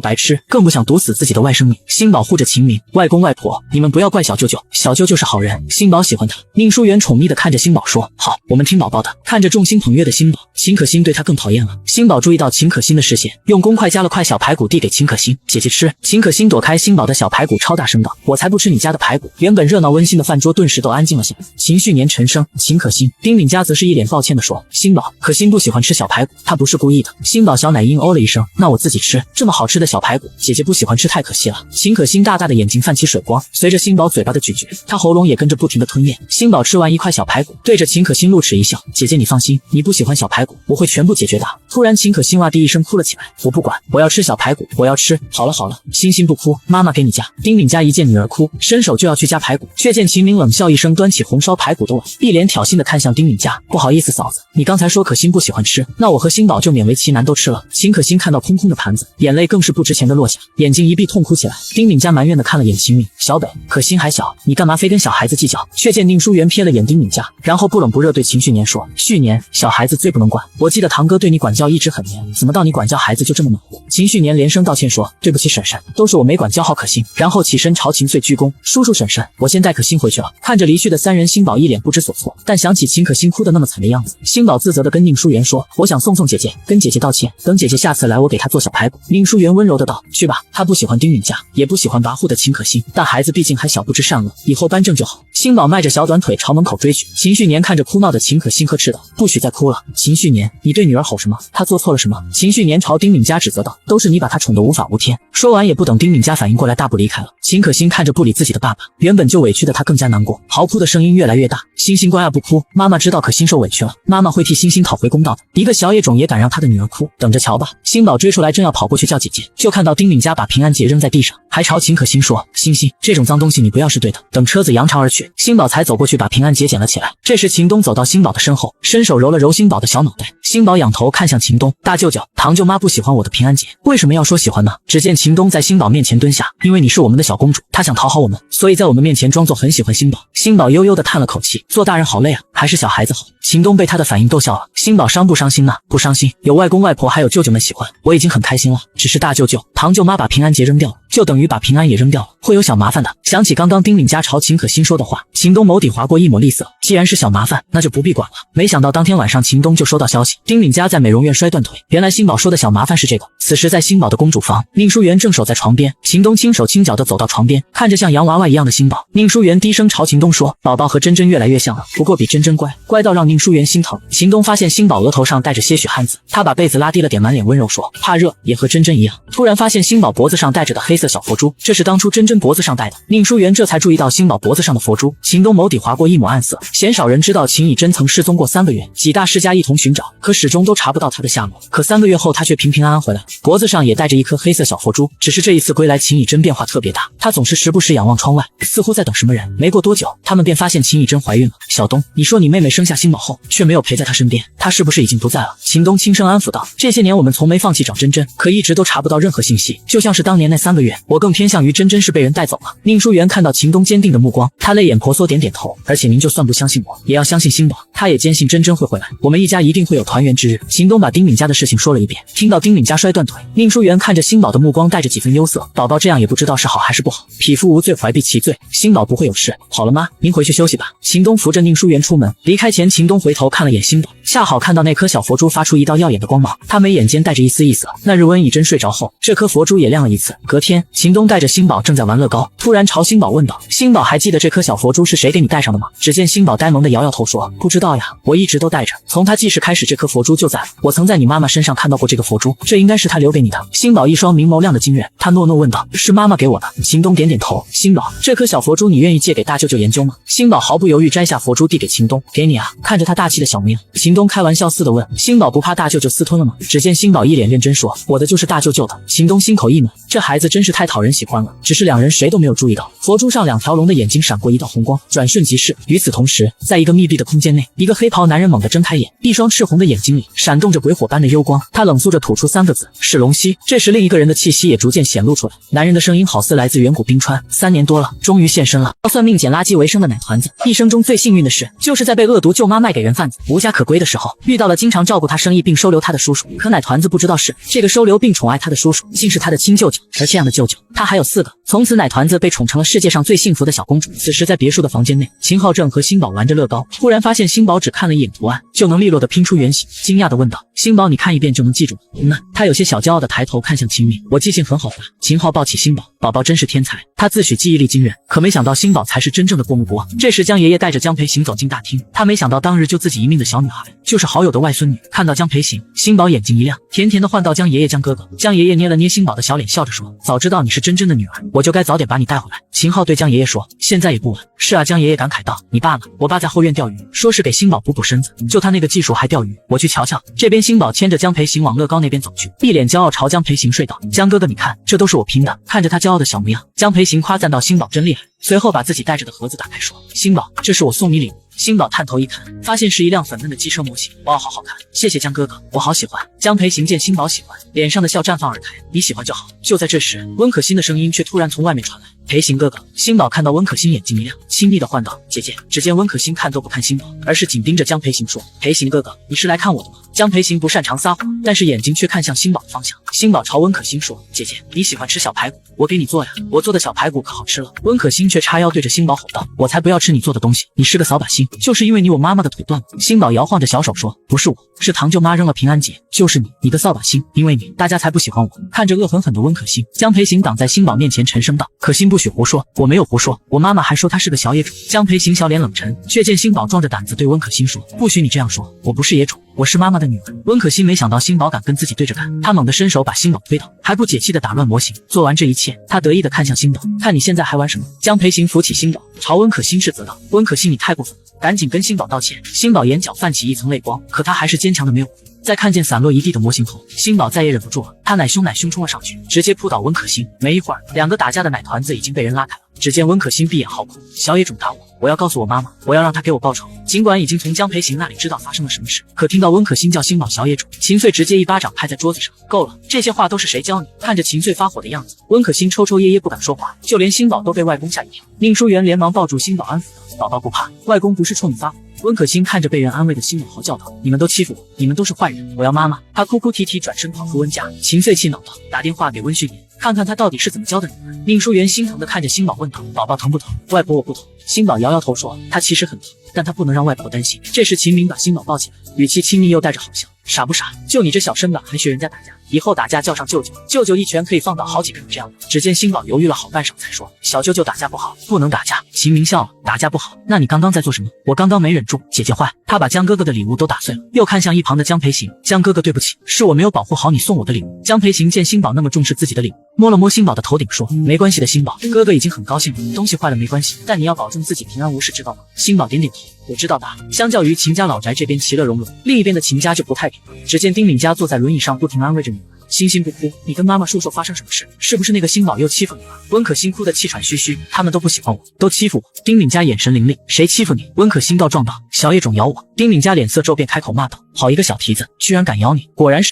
白痴，更不想毒死自己的外甥女。星宝护着秦敏，外公外婆，你们不要怪小舅舅，小舅舅是好人，星宝喜欢他。宁书媛宠溺地看着星宝说，好，我们听宝宝的。看着众星捧月的星宝，秦可欣对他更讨厌了。星宝注意到秦可欣的视线，用公筷夹了块小排骨递给秦可欣，姐姐吃。秦可欣躲开星宝的小排骨，超大声道，我才不吃你家的排骨。原本热闹温馨的饭桌顿时都安静了下来。秦旭年沉声，秦可欣。丁敏佳则是一脸抱歉地说，星宝，可欣不喜欢吃小排骨，她不是故意的。星宝小奶音哦了一声，那我自己吃，这么好吃的小排骨，姐姐不喜欢吃太可惜了。秦可欣大大的眼睛泛起水光，随着星宝嘴巴的咀嚼，她喉咙也跟着不停的吞咽。星宝吃完一块小排骨，对着秦可欣露齿一笑，姐姐你放心，你不喜欢小排骨，我会全部解决的。突然秦可欣哇的一声哭了起来，我不管，我要吃小排骨，我要吃。好了好了，欣欣不哭，妈妈给你夹。丁敏佳一见女儿哭，伸手就要去夹排骨，却见秦明冷笑一声，端起红烧排骨的碗，一脸挑衅的看向丁敏佳，不好意思嫂子，你刚才说可欣不喜欢吃，那我和星宝就勉为其难都吃了。秦可欣看到空空的盘子，眼泪更是不值钱的落下，眼睛一闭痛哭起来。丁敏佳埋怨的看了眼秦敏，小北，可欣还小，你干嘛非跟小孩子计较？却见宁书媛瞥了眼丁敏佳，然后不冷不热对秦旭年说，旭年，小孩子最不能管，我记得堂哥对你管教一直很严，怎么到你管教孩子就这么马虎？秦旭年连声道歉说，对不起婶婶，都是我没管教好可欣，然后起身朝秦穗鞠躬，叔叔婶婶，我先带可欣回去了。看着离去的三人，星宝一脸不知所措，但想起秦可欣哭得那么惨的样子，星宝自责地跟宁书媛说，我想送姐姐，跟姐姐道歉，等姐姐下次来我给她做小排骨。宁书媛温柔地道，去吧，她不喜欢丁敏佳，也不喜欢跋扈的秦可欣，但孩子毕竟还小，不知善恶，以后扳正就好。星宝迈着小短腿朝门口追去，秦旭年看着哭闹的秦可欣呵斥道，不许再哭了。秦旭年，你对女儿吼什么？她做错了什么？秦旭年朝丁敏佳指责道，都是你把她宠得无法无天。说完也不等丁敏佳反应过来，大步离开了。秦可欣看着不理自己的爸爸，原本就委屈的她更加难过，嚎哭的声音越来越大，欣欣乖啊不哭，妈妈知道可欣受委屈了，妈妈会替欣欣讨回公道的，一个小野种也敢让他的女儿哭，等着瞧吧。星宝追出来正要跑过去叫姐姐，就看到丁敏佳把平安结扔在地上，还朝秦可欣说，欣欣，这种脏东西你不要是对的。等车子扬长而去，星宝才走过去把平安结捡了起来。这时秦东走到星宝的身后，伸手揉了揉星宝的小脑袋。星宝仰头看向秦东，大舅舅，堂舅妈不喜欢我的平安结，为什么要说喜欢呢？只见秦东在星宝面前蹲下，因为你是我们的小公主，她想讨好我们，所以在我们面前装作很喜欢星宝。星宝悠悠地叹了口气，做大人好累啊，还是小孩子好。秦东被他的反应逗笑了。星宝伤不伤心呢？不伤心，有外公外婆还有舅舅们喜欢，我已经很开心了。只是大舅舅、堂舅妈把平安结扔掉了，就等于把平安也扔掉了，会有小麻烦的。想起刚刚丁敏佳朝秦可欣说的话，秦东眸底划过一抹厉色，既然是小麻烦，那就不必管了。没想到当天晚上秦东就收到消息，丁敏佳在美容院摔断腿。原来星宝说的小麻烦是这个。此时在星宝的公主房，宁书媛正守在床边，秦东轻手轻脚地走到床边，看着像洋娃娃一样的星宝，宁书媛低声朝秦东说，宝宝和珍珍越来越像了，不过比珍珍乖，乖到让宁书媛心疼。秦东发现星宝额头上带着些许汗渍，他把被子拉低了点，满脸温柔说，怕热也和珍珍一样。突然发现星宝脖子上戴着的黑色小佛珠，这是当初珍珍脖子上戴的。宁书媛这才注意到星宝脖子上的佛珠。秦东眸底划过一抹暗色，鲜少人知道秦以真曾失踪过3个月，几大世家一同寻找，可始终都查不到他的下落。可3个月后他却平平安安回来，脖子上也戴着一颗黑色小佛珠。只是这一次归来，秦以真变化特别大，他总是时不时仰望窗外，似乎在等什么人。没过多久，他们便发现秦以真怀孕了。小东，你说你妹妹生下星宝后却没有陪在她身边，她是不是已经不在了？秦东轻声安抚道，这些年我们从没放弃找珍珍，可一直都查不到任何信息，就像是当年那3个月，我更偏向于珍珍是被人带走了。宁书媛看到秦东坚定的目光，她泪眼婆娑点点头，而且您就算不相信我，也要相信星宝，他也坚信珍珍会回来，我们一家一定会有团圆之日。秦东把丁敏佳的事情说了一遍，听到丁敏佳摔断腿，宁书媛看着星宝的目光带着几分忧色，宝宝这样也不知道是好还是不好，匹夫无罪怀璧其罪，星宝不会有事。好了妈，您回去休息吧。秦东扶着宁书媛出门，离开前秦东回头看了眼星宝，恰好看到那颗小佛珠发出一道耀眼的光芒，他眉眼间带着一丝异色。那日温以真睡着后，这颗佛珠也亮了一次。隔天，秦东带着星宝正在玩乐高，突然朝星宝问道，星宝还记得这颗小佛珠是谁给你带上的吗？只见星宝呆萌的摇摇头说，不知道呀，我一直都带着，从他记事开始这颗佛珠就在了，我曾在你妈妈身上看到过这个佛珠，这应该是她留给你的。星宝一双明眸亮得惊人，他诺诺问道，是妈妈给我的。秦东点点头，星宝，这颗小佛珠你愿意借给大舅舅研究吗？星宝毫不犹豫摘下佛珠递给秦东，给你啊。看着他大气的小模样，秦东开玩笑似的问，星宝不怕大舅舅私吞了吗？只见星宝一脸认真说，我的就是大舅舅的。秦东心口一暖，这孩子真是是太讨人喜欢了。只是两人谁都没有注意到，佛珠上2条龙的眼睛闪过一道红光，转瞬即逝。与此同时，在一个密闭的空间内，一个黑袍男人猛地睁开眼，一双赤红的眼睛里闪动着鬼火般的幽光。他冷肃着吐出3个字：是龙息。这时，另一个人的气息也逐渐显露出来。男人的声音好似来自远古冰川，3年多了，终于现身了。算命捡垃圾为生的奶团子，一生中最幸运的事，就是在被恶毒舅妈卖给人贩子无家可归的时候，遇到了经常照顾他生意并收留他的叔叔。可奶团子不知道是，这个收留并宠爱他的叔叔，竟是他的亲舅舅。而这样的舅舅，他还有4个。从此，奶团子被宠成了世界上最幸福的小公主。此时，在别墅的房间内，秦昊正和星宝玩着乐高，忽然发现星宝只看了一眼图案，就能利落地拼出原型，惊讶地问道：“星宝，你看一遍就能记住吗？”他有些小骄傲地抬头看向秦明：“我记性很好吧？”秦昊抱起星宝：“宝宝真是天才。”他自诩记忆力惊人，可没想到星宝才是真正的过目不忘。这时，江爷爷带着江培行走进大厅，他没想到当日救自己一命的小女孩，就是好友的外孙女。看到江培行，星宝眼睛一亮，甜甜地唤道：“江爷爷，江哥哥。”江爷爷捏了捏星宝的小脸，笑着说：“早知道你是真真的女儿，我就该早点把你带回来。”秦昊对江爷爷说：“现在也不晚。”是啊，江爷爷感慨道：“你爸呢？我爸在后院钓鱼，说是给星宝补补身子，就他那个技术还钓鱼，我去瞧瞧。”这边星宝牵着江培行往乐高那边走去，一脸骄傲朝江培行睡道：“江哥哥，你看，这都是我拼的。”看着他骄傲的小模样，江培行夸赞道：“星宝真厉害。”随后把自己带着的盒子打开，说：“星宝，这是我送你礼物。”星宝探头一看，发现是一辆粉嫩的机车模型。哇，好好看！谢谢江哥哥，我好喜欢。江培行见星宝喜欢，脸上的笑绽放而开。你喜欢就好。就在这时，温可欣的声音却突然从外面传来：“培行哥哥。”星宝看到温可欣眼睛一亮，亲昵地唤道：“姐姐。”只见温可欣看都不看星宝，而是紧盯着江培行说：“培行哥哥，你是来看我的吗？”江培行不擅长撒谎，但是眼睛却看向星宝的方向。星宝朝温可欣说：“姐姐，你喜欢吃小排骨，我给你做呀，我做的小排骨可好吃了。”温可欣却叉腰对着星宝吼道：“我才不要吃你做的东西，你是个扫把星，就是因为你我妈妈的腿断了。”星宝摇晃着小手说：“不是我，是堂舅妈扔了平安节，就是你个扫把星，因为你大家才不喜欢我。”看着恶狠狠的温可欣，江培行挡在星宝面前沉声道：“可欣不许胡说，我没有胡说，我妈妈还说她是个小野种。”江培行小脸冷沉，却见星宝壮着胆子对温可欣说：“不许你这样说，我不是野种，我是妈妈的女儿。”温可欣没想到星宝敢跟自己对着干，她猛地伸手把星宝推倒，还不解气地打乱模型。做完这一切，她得意地看向星宝：“看你现在还玩什么？”江培行扶起星宝，朝温可欣斥责道：“温可欣，你太过分了，赶紧跟星宝道歉。”星宝眼角泛起一层泪光，可他还是坚强的没有哭。在看见散落一地的模型后，星宝再也忍不住了，他奶凶冲了上去，直接扑倒温可欣。没一会儿，两个打架的奶团子已经被人拉开了。只见温可欣闭眼嚎哭：“小野种打我，我要告诉我妈妈，我要让她给我报仇。”尽管已经从江培行那里知道发生了什么事，可听到温可欣叫星宝小野种，秦穗直接一巴掌拍在桌子上：“够了，这些话都是谁教你？”看着秦穗发火的样子，温可欣抽抽噎噎不敢说话，就连星宝都被外公吓一跳。宁书媛连忙抱住星宝安抚道：“宝宝不怕，外公不是冲你发火。”温可欣看着被人安慰的星宝嚎叫道：“你们都欺负我，你们都是坏人，我要妈妈！”他哭哭啼啼转身跑出温家。秦穗气恼道：“打电话给温旭年，看看他到底是怎么教的女儿。”宁书媛心疼地看着星宝问道：“宝宝疼不疼？”“外婆我不疼。”星宝摇摇头说：“他其实很疼，但他不能让外婆担心。”这时秦明把星宝抱起来，语气亲昵又带着好笑：“傻不傻？就你这小身板还学人家打架，以后打架叫上舅舅，舅舅一拳可以放倒好几个这样的。”只见星宝犹豫了好半晌才说：“小舅舅打架不好，不能打架。”秦明笑了：“打架不好，那你刚刚在做什么？”“我刚刚没忍住，姐姐坏。”他把江哥哥的礼物都打碎了，又看向一旁的江培行：“江哥哥对不起，是我没有保护好你送我的礼物。”江培行见星宝那么重视自己的礼物，摸了摸星宝的头顶说：“没关系的，星宝，哥哥已经很高兴了，东西坏了没关系，但你要保证自己平安无事，知道吗？”星宝点点头：“我知道吧。”相较于秦家老宅这边其乐融融，另一边的秦家就不太平了。只见丁敏家坐在轮椅上，不停安慰着女儿：“欣欣不哭，你跟妈妈说说发生什么事，是不是那个星宝又欺负你了？”温可欣哭得气喘吁吁：“他们都不喜欢我，都欺负我。”丁敏家眼神凌厉：“谁欺负你？”温可欣告状道：“小野种咬我。”丁敏家脸色骤变，开口骂道：“好一个小蹄子，居然敢咬你，果然是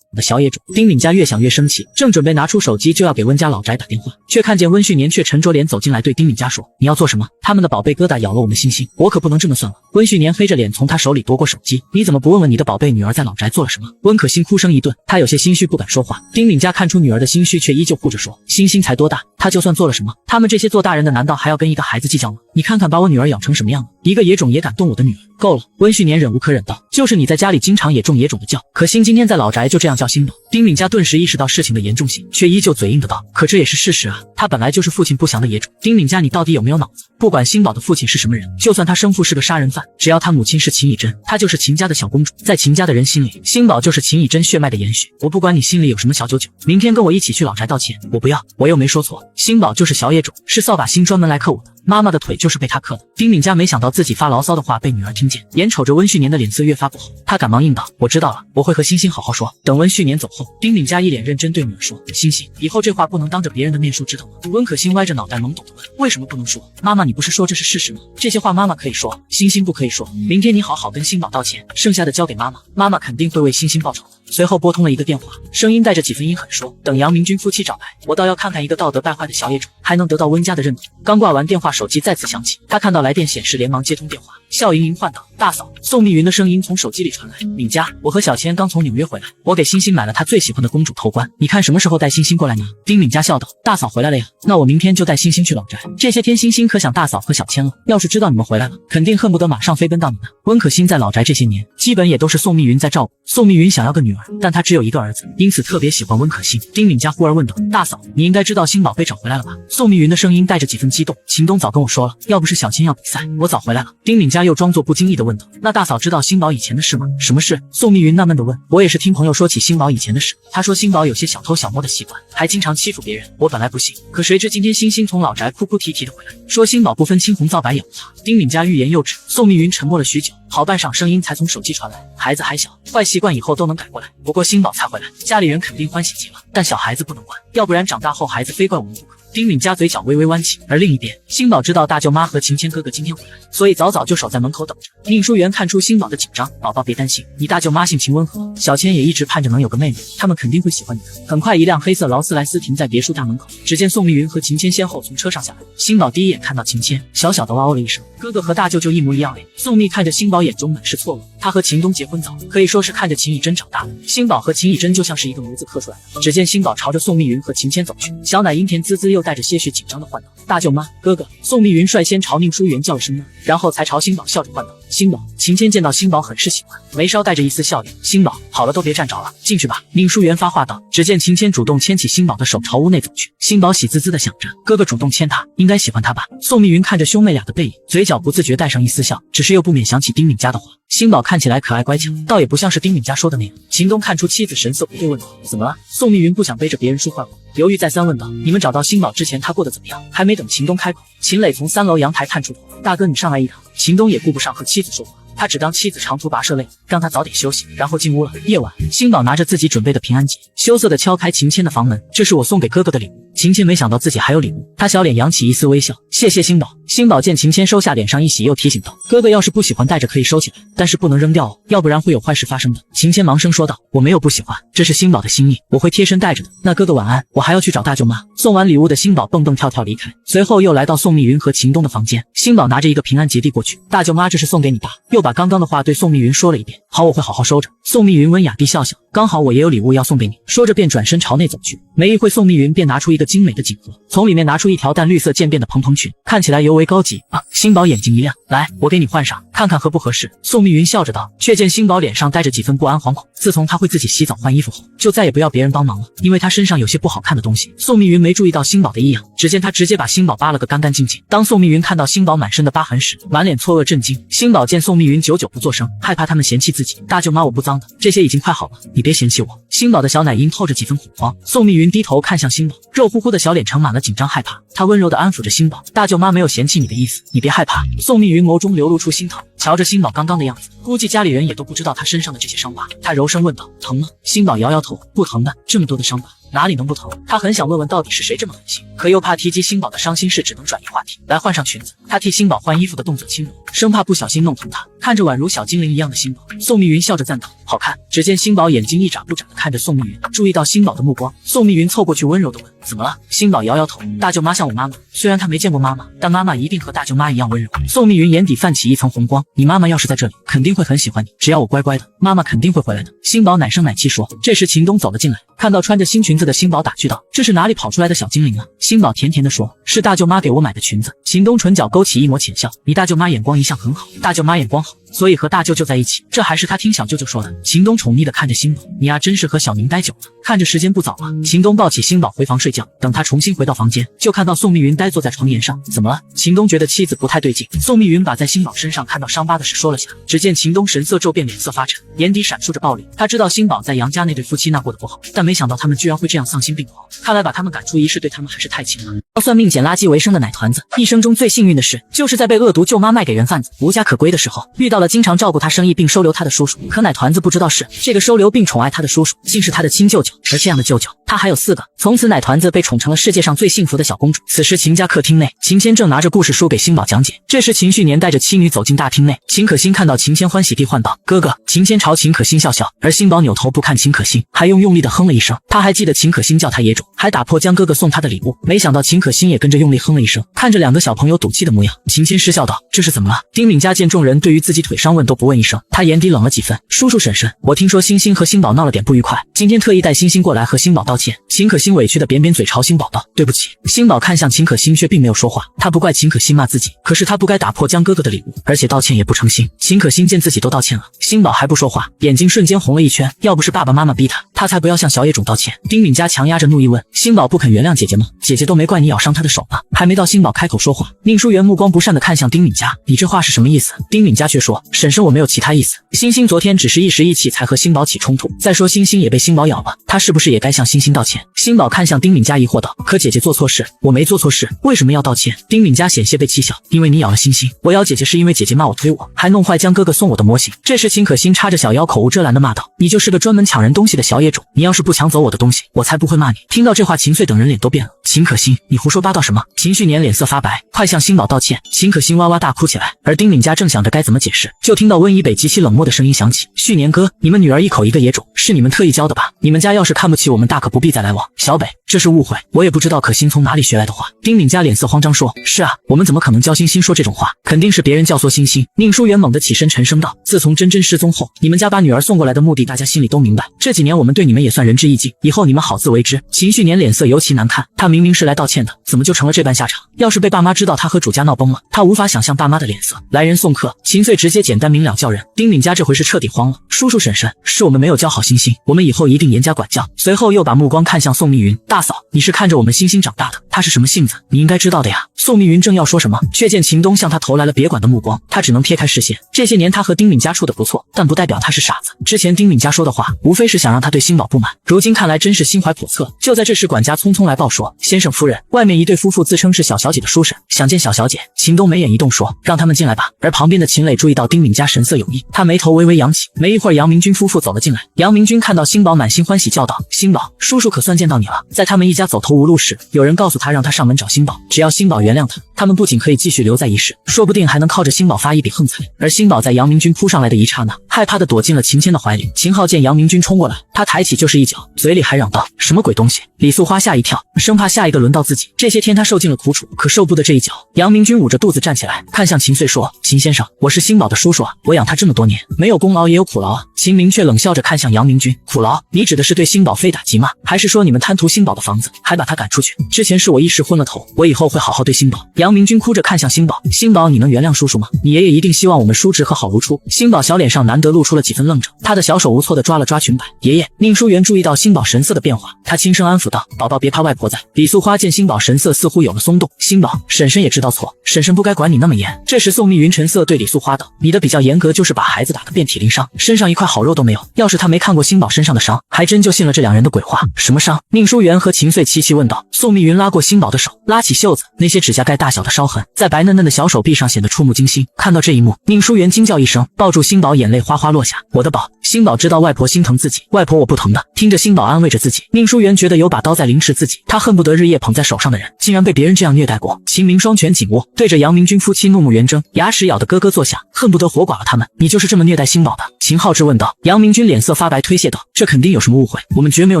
的小野种。”丁敏家越想越生气，正准备拿出手机就要给温家老宅打电话，却看见温旭年却沉着脸走进来，对丁敏家说：“你要做什么？他们的宝贝疙瘩咬了我们欣欣，我可不能这么算了。”温旭年黑着脸从他手里夺过手机：“你怎么不问问你的宝贝女儿在老宅做了什么？”温可欣哭声一顿，她有些心虚不敢说话。丁敏家看出女儿的心虚，却依旧护着说：“欣欣才多大，她就算做了什么，他们这些做大人的难道还要跟一个孩子计较吗？你看看把我女儿养成什么样了，一个野种也敢动我的女儿，够了！”温旭年忍无可忍道：“就是你在家里经常野种的叫，可欣今天在老宅就这样叫星宝。”丁敏家顿时意识到事情的严重性，却依旧嘴硬的道：“可这也是事实啊，他本来就是父亲不祥的野种。”丁敏家，你到底有没有脑子？不管星宝的父亲是什么人，就算他生父是个杀人犯，只要他母亲是秦以真，她就是秦家的小公主。在秦家的人心里，星宝就是秦以真血脉的延续。我不管你心里有什么小九九，明天跟我一起去老宅道歉。我不要，我又没说错。星宝就是小野种，是扫把星专门来克我的。妈妈的腿就是被他克的。丁敏家没想到自己发牢骚的话被女儿听见，眼瞅着温旭年的脸色越发不好，他赶忙应道：“我知道了，我会和星星好好说。”等温旭年走后，丁敏家一脸认真对女儿说：“星星，以后这话不能当着别人的面说，知道吗？”温可欣歪着脑袋懵懂地问：“为什么不能说？妈妈，你不是说这是事实吗？这些话妈妈可以说，星星不可以说。明天你好好跟星宝道歉，剩下的交给妈妈，妈妈肯定会为星星报仇的。”随后拨通了一个电话，声音带着几分阴狠说：“等杨明军夫妻找来，我倒要看看一个道德败坏的小野种还能得到温家的认同。”刚挂完电话，手机再次响起，他看到来电显示，连忙接通电话，笑盈盈唤道：“大嫂。”宋密云的声音从手机里传来：“敏家，我和小千刚从纽约回来，我给星星买了她最喜欢的公主头冠，你看什么时候带星星过来拿？”丁敏家笑道：“大嫂回来了呀，那我明天就带星星去老宅。这些天星星可想大嫂和小千了，要是知道你们回来了，肯定恨不得马上飞奔到你们。”温可欣在老宅这些年，基本也都是宋密云在照顾。宋密云想要个女儿，但他只有一个儿子，因此特别喜欢温可欣。丁敏家忽而问道：“大嫂，你应该知道星宝被找回来了吧？”宋密云的声音带着几分激动：“秦东早跟我说了，要不是小千要比赛，我早回来了。”丁敏家又装作不经意的问道：“那大嫂知道星宝以前的事吗？”“什么事？”宋密云纳闷的问。“我也是听朋友说起星宝以前的事，他说星宝有些小偷小摸的习惯，还经常欺负别人。我本来不信，可谁知今天星星从老宅哭哭啼啼的回来，说星宝不分青红皂白养他。”丁敏家欲言又止，宋密云沉默了许久，好半晌声音才从手机传来：“孩子还小，坏习惯以后都能改过来，不过星宝才回来，家里人肯定欢喜极了，但小孩子不能惯，要不然长大后孩子非怪我们不可。”丁敏家嘴角微微弯起，而另一边，星宝知道大舅妈和秦谦哥哥今天回来，所以早早就守在门口等着。宁书媛看出星宝的紧张：“宝宝别担心，你大舅妈性情温和，小千也一直盼着能有个妹妹，他们肯定会喜欢你的。”很快，一辆黑色劳斯莱斯停在别墅大门口，只见宋密云和秦谦先后从车上下来。星宝第一眼看到秦谦，小小的哇哦了一声，哥哥和大舅舅一模一样嘞。宋密看着星宝，眼中满是错愕。他和秦东结婚早，可以说是看着秦以真长大的。星宝和秦以真就像是一个模子刻出来的。只见星宝朝着宋密云和秦谦走去，小奶音甜滋滋又带着些许紧张的唤道：“大舅妈，哥哥。”宋密云率先朝宁书媛叫了声妈，然后才朝星宝笑着唤道：“星宝。”秦谦见到星宝很是喜欢，眉梢带着一丝笑意：“星宝，好了，都别站着了，进去吧。”宁书媛发话道。只见秦谦主动牵起星宝的手朝屋内走去，星宝喜滋滋的想着，哥哥主动牵他，应该喜欢他吧。宋密云看着兄妹俩的背影，嘴角不自觉带上一丝笑，只是又不免想起丁敏家的话。星宝看起来可爱乖巧，倒也不像是丁敏家说的那样。秦东看出妻子神色不对，问道：“怎么了？”宋密云不想背着别人说坏话，犹豫再三问道：“你们找到星宝之前他过得怎么样？”还没等秦东开口，秦磊从3楼阳台探出头：“大哥，你上来一趟。”秦东也顾不上和妻子说话，他只当妻子长途跋涉累了，让他早点休息，然后进屋了。夜晚，星宝拿着自己准备的平安结，羞涩地敲开秦谦的房门：“这是我送给哥哥的礼物。”秦谦没想到自己还有礼物，他小脸扬起一丝微笑：“谢谢星宝。”星宝见秦谦收下，脸上一喜，又提醒道：“哥哥要是不喜欢带着可以收起来，但是不能扔掉哦，要不然会有坏事发生的。”秦谦忙声说道：“我没有不喜欢，这是星宝的心意，我会贴身带着的。那哥哥晚安，我还要去找大舅妈。”送完礼物的星宝蹦蹦跳跳离开，随后又来到宋密云和秦东的房间。星宝拿着一个平安结递过去：“大舅妈，这是送给你爸。”又把刚刚的话对宋密云说了一遍：“好，我会好好收着。”宋密云温雅地笑笑：“刚好我也有礼物要送给你。”说着便转身朝内走去。没一会，宋密云便拿出一个精美的锦盒，从里面拿出一条淡绿色渐变的蓬蓬裙，看起来尤为高级啊！星宝眼睛一亮：“来，我给你换上，看看合不合适。”宋密云笑着道，却见星宝脸上带着几分不安惶恐。自从他会自己洗澡换衣服后，就再也不要别人帮忙了，因为他身上有些不好看的东西。宋密云没注意到星宝的异样，只见他直接把星宝扒了个干干净净。当宋密云看到星宝满身的疤痕时，满脸错愕震惊。星宝见宋密云久久不作声，害怕他们嫌弃自己：“大舅妈，我不脏的，这些已经快好了，你别嫌弃我。”星宝的小奶音透着几分恐慌。宋密云低头看向星宝，肉乎乎的小脸盛满了紧张害怕。他温柔地安抚着星宝：“大舅妈没有嫌弃你的意思，你别害怕。”宋密云眸中流露出心疼，瞧着星宝刚刚的样子，估计家里人也都不知道他身上的这些伤疤。他柔声问道：“疼吗？”星宝摇摇头：“不疼的，这么多的伤疤，哪里能不疼？”他很想问问到底是谁这么狠心，可又怕提及星宝的伤心事，只能转移话题来换上裙子。他替星宝换衣服的动作轻柔，生怕不小心弄疼他。看着宛如小精灵一样的星宝，宋密云笑着赞道：“好看。”只见星宝眼睛一眨不眨地看着宋密云，注意到星宝的目光，宋密云凑过去温柔地问：“怎么了？”星宝摇摇头：“大舅妈像我妈妈，虽然她没见过妈妈，但妈妈一定和大舅妈一样温柔。”宋密云眼底泛起一层红光：“你妈妈要是在这里，肯定会很喜欢你，只要我乖乖的，妈妈肯定会回来的。”星宝奶声奶气说。这时秦东走了进来，看到穿着新裙子的星宝，打趣道：“这是哪里跑出来的小精灵啊？”星宝甜甜地说：“是大舅妈给我买的裙子。”秦东唇角勾起一抹浅笑：“你大舅妈眼光一向很好，大舅妈眼光好，所以和大舅舅在一起。这还是他听小舅舅说的。秦东宠溺地看着星宝，你啊真是和小明待久了。看着时间不早了，秦东抱起星宝回房睡觉。等他重新回到房间，就看到宋密云呆坐在床沿上。怎么了？秦东觉得妻子不太对劲。宋密云把在星宝身上看到伤疤的事说了下来。只见秦东神色骤变，脸色发沉，眼底闪烁着暴力。他知道星宝在杨家那对夫妻那过得不好，但没想到他们居然会这样丧心病狂。看来把他们赶出一室对他们还是太轻了。算命捡垃圾为生的奶团子，一生中最幸运的事就是在被恶毒舅妈卖给人贩子无家可归的时候，遇到了经常照顾他生意并收留他的叔叔。可奶团子不知道是，这个收留并宠爱他的叔叔竟是他的亲舅舅，而这样的舅舅他还有4个。从此奶团子被宠成了世界上最幸福的小公主。此时秦家客厅内，秦谦正拿着故事书给星宝讲解。这时秦旭年带着妻女走进大厅内，秦可欣看到秦谦欢喜地唤道：“哥哥！”秦谦朝秦可欣笑笑，而星宝扭头不看秦可欣，还用力地哼了一声。他还记得秦可欣叫他野种，还打破江哥哥送他的礼物。没想到秦可欣也跟着用力哼了一声。看着2个小朋友赌气的模样，秦谦失笑道：“这是怎么了？”丁敏家见众人对于自己腿伤问都不问一声，他眼底冷了几分。叔叔婶婶，我听说星星和星宝闹了点不愉快，今天特意带星星过来和星宝道歉。秦可欣委屈的扁扁嘴朝星宝道：“对不起。”星宝看向秦可欣却并没有说话。他不怪秦可欣骂自己，可是他不该打破江哥哥的礼物，而且道歉也不诚心。秦可欣见自己都道歉了，星宝还不说话，眼睛瞬间红了一圈。要不是爸爸妈妈逼他，他才不要向小野种道歉。丁敏家强压着怒意问：“星宝不肯原谅姐姐吗？姐姐都没怪你咬伤他的手呢。”还没到星宝开口说话，宁书媛目光不善地看向丁敏家：“你这话是什么意思？”丁敏家却说：“婶婶，我没有其他意思。星星昨天只是一时意气才和星宝起冲突，再说星星也被星宝咬了，他是不是也该向星星道歉？”星宝看向丁敏家疑惑道：“可姐姐做错事，我没做错事，为什么要道歉？”丁敏家险些被气笑：“因为你咬了星星，我咬姐姐是因为姐姐骂我推我，还弄坏江哥哥送我的模型。”这时秦可欣插着小腰口无遮拦地骂道：“你就是个专门抢人东西的小野种，你要是不抢走我的东西，我才不会骂你。”听到这话，秦穗等人脸都变了。秦可欣，你胡说八道什么？秦旭年脸色发白，快向星宝道歉。秦可欣哇哇大哭起来，而丁敏家正想着该怎么解释，就听到温以北极其冷漠的声音响起：“旭年哥，你们女儿一口一个野种，是你们特意教的吧？你们家要是看不起我们，大可不必再来往。”小北，这是误会，我也不知道可欣从哪里学来的话。丁敏家脸色慌张说：“是啊，我们怎么可能教星星说这种话？肯定是别人教唆星星。”宁书媛猛地起身沉声道：“自从珍珍失踪后，你们家把女儿送过来的目的大家心里都明白，这几年我们对你们也算仁至义尽，以后你们好自为之。”秦旭年脸色尤其难看，他明明是来道歉的，怎么就成了这般下场？要是被爸妈知道他和主家闹崩了，他无法想象爸妈的脸色。来人送客，秦穗直接简单明了叫人。丁敏家这回是彻底慌了：“叔叔婶婶，是我们没有教好星星，我们以后一定严加管教。”随后又把目光看向宋密云：“大嫂，你是看着我们星星长大的，他是什么性子，你应该知道的呀。”宋密云正要说什么，却见秦东向他投来了别管的目光，他只能撇开视线。这些年他和丁敏家处得不错，但不代表他是傻子。之前丁敏家说的话，无非是想让他对星宝不满，如今看来真是心怀叵测。就在这时，管家匆匆来报说：“先生夫人，外面一对夫妇自称是小小姐的叔婶，想见小小姐。”秦东眉眼一动说：“让他们进来吧。”而旁边的秦磊注意到丁敏家神色有异，他眉头微微扬起。没一会儿，杨明军夫妇走了进来。杨明军看到星宝，满心欢喜叫道：“星宝，叔叔可算见到你了。”在他们一家走投无路时，有人告诉他让他上门找星宝，只要星宝原谅他，他们不仅可以继续留在一室，说不定还能靠着星宝发一笔横财。而星宝在杨明军扑上来的一刹那，害怕的躲进了秦谦的怀里。秦昊见杨明军冲过来，他抬起就是一脚，嘴里还嚷道：“什么鬼东西！”李素花吓一跳，生怕下一个轮到自己。这些天他受尽了苦楚，可受不得这一脚。杨明军捂着肚子站起来，看向秦穗说：“秦先生，我是星宝的叔叔啊，我养他这么多年，没有功劳也有苦劳啊。”秦明却冷笑着看向杨明军：“苦劳？你指的是对星宝非打即骂，还是说你们贪图星宝的房子，还把他赶出去？之前是我一时昏了头，我以后会好好对星宝。”杨明军哭着看向星宝：“星宝，你能原谅叔叔吗？你爷爷一定希望我们叔侄和好如初。”星宝小脸上难得露出了几分愣怔，他的小手无措地抓了抓裙摆。爷爷，宁书媛注意到星宝神色的变化，他轻声安抚道：“宝宝别怕，外婆在。”李素花见星宝神色似乎有了松动：“星宝，婶婶也知道错，婶婶不该管你那么严。”这时宋密云沉色对李素花道：“你的比较严格，就是把孩子打得遍体鳞伤，身上一块好肉都没有。要是他没看过星宝身上的伤，还真就信了这两人的鬼话。”“什么伤？”宁书媛和秦穗齐齐问道。宋密云拉过星宝的手，拉起袖子，那些指甲盖大小的烧痕在白嫩嫩的小手臂上显得触目惊心。看到这一幕，宁书媛惊叫一声，抱住星宝，眼泪哗哗落下。“我的宝！”星宝知道外婆心疼自己，外婆我不疼的。听着星宝安慰着自己，宁书媛觉得有把刀在凌迟自己，她恨不得日夜捧在手上的人竟然被别人这样虐待过。秦明双拳紧握，对着杨明军夫妻怒目圆睁，牙齿咬得咯咯作响，恨不得活剐了他们。“你就是这么虐待星宝的？”秦昊质问道。杨明军脸色发白，推卸道：“这肯定有什么误会，我们绝没有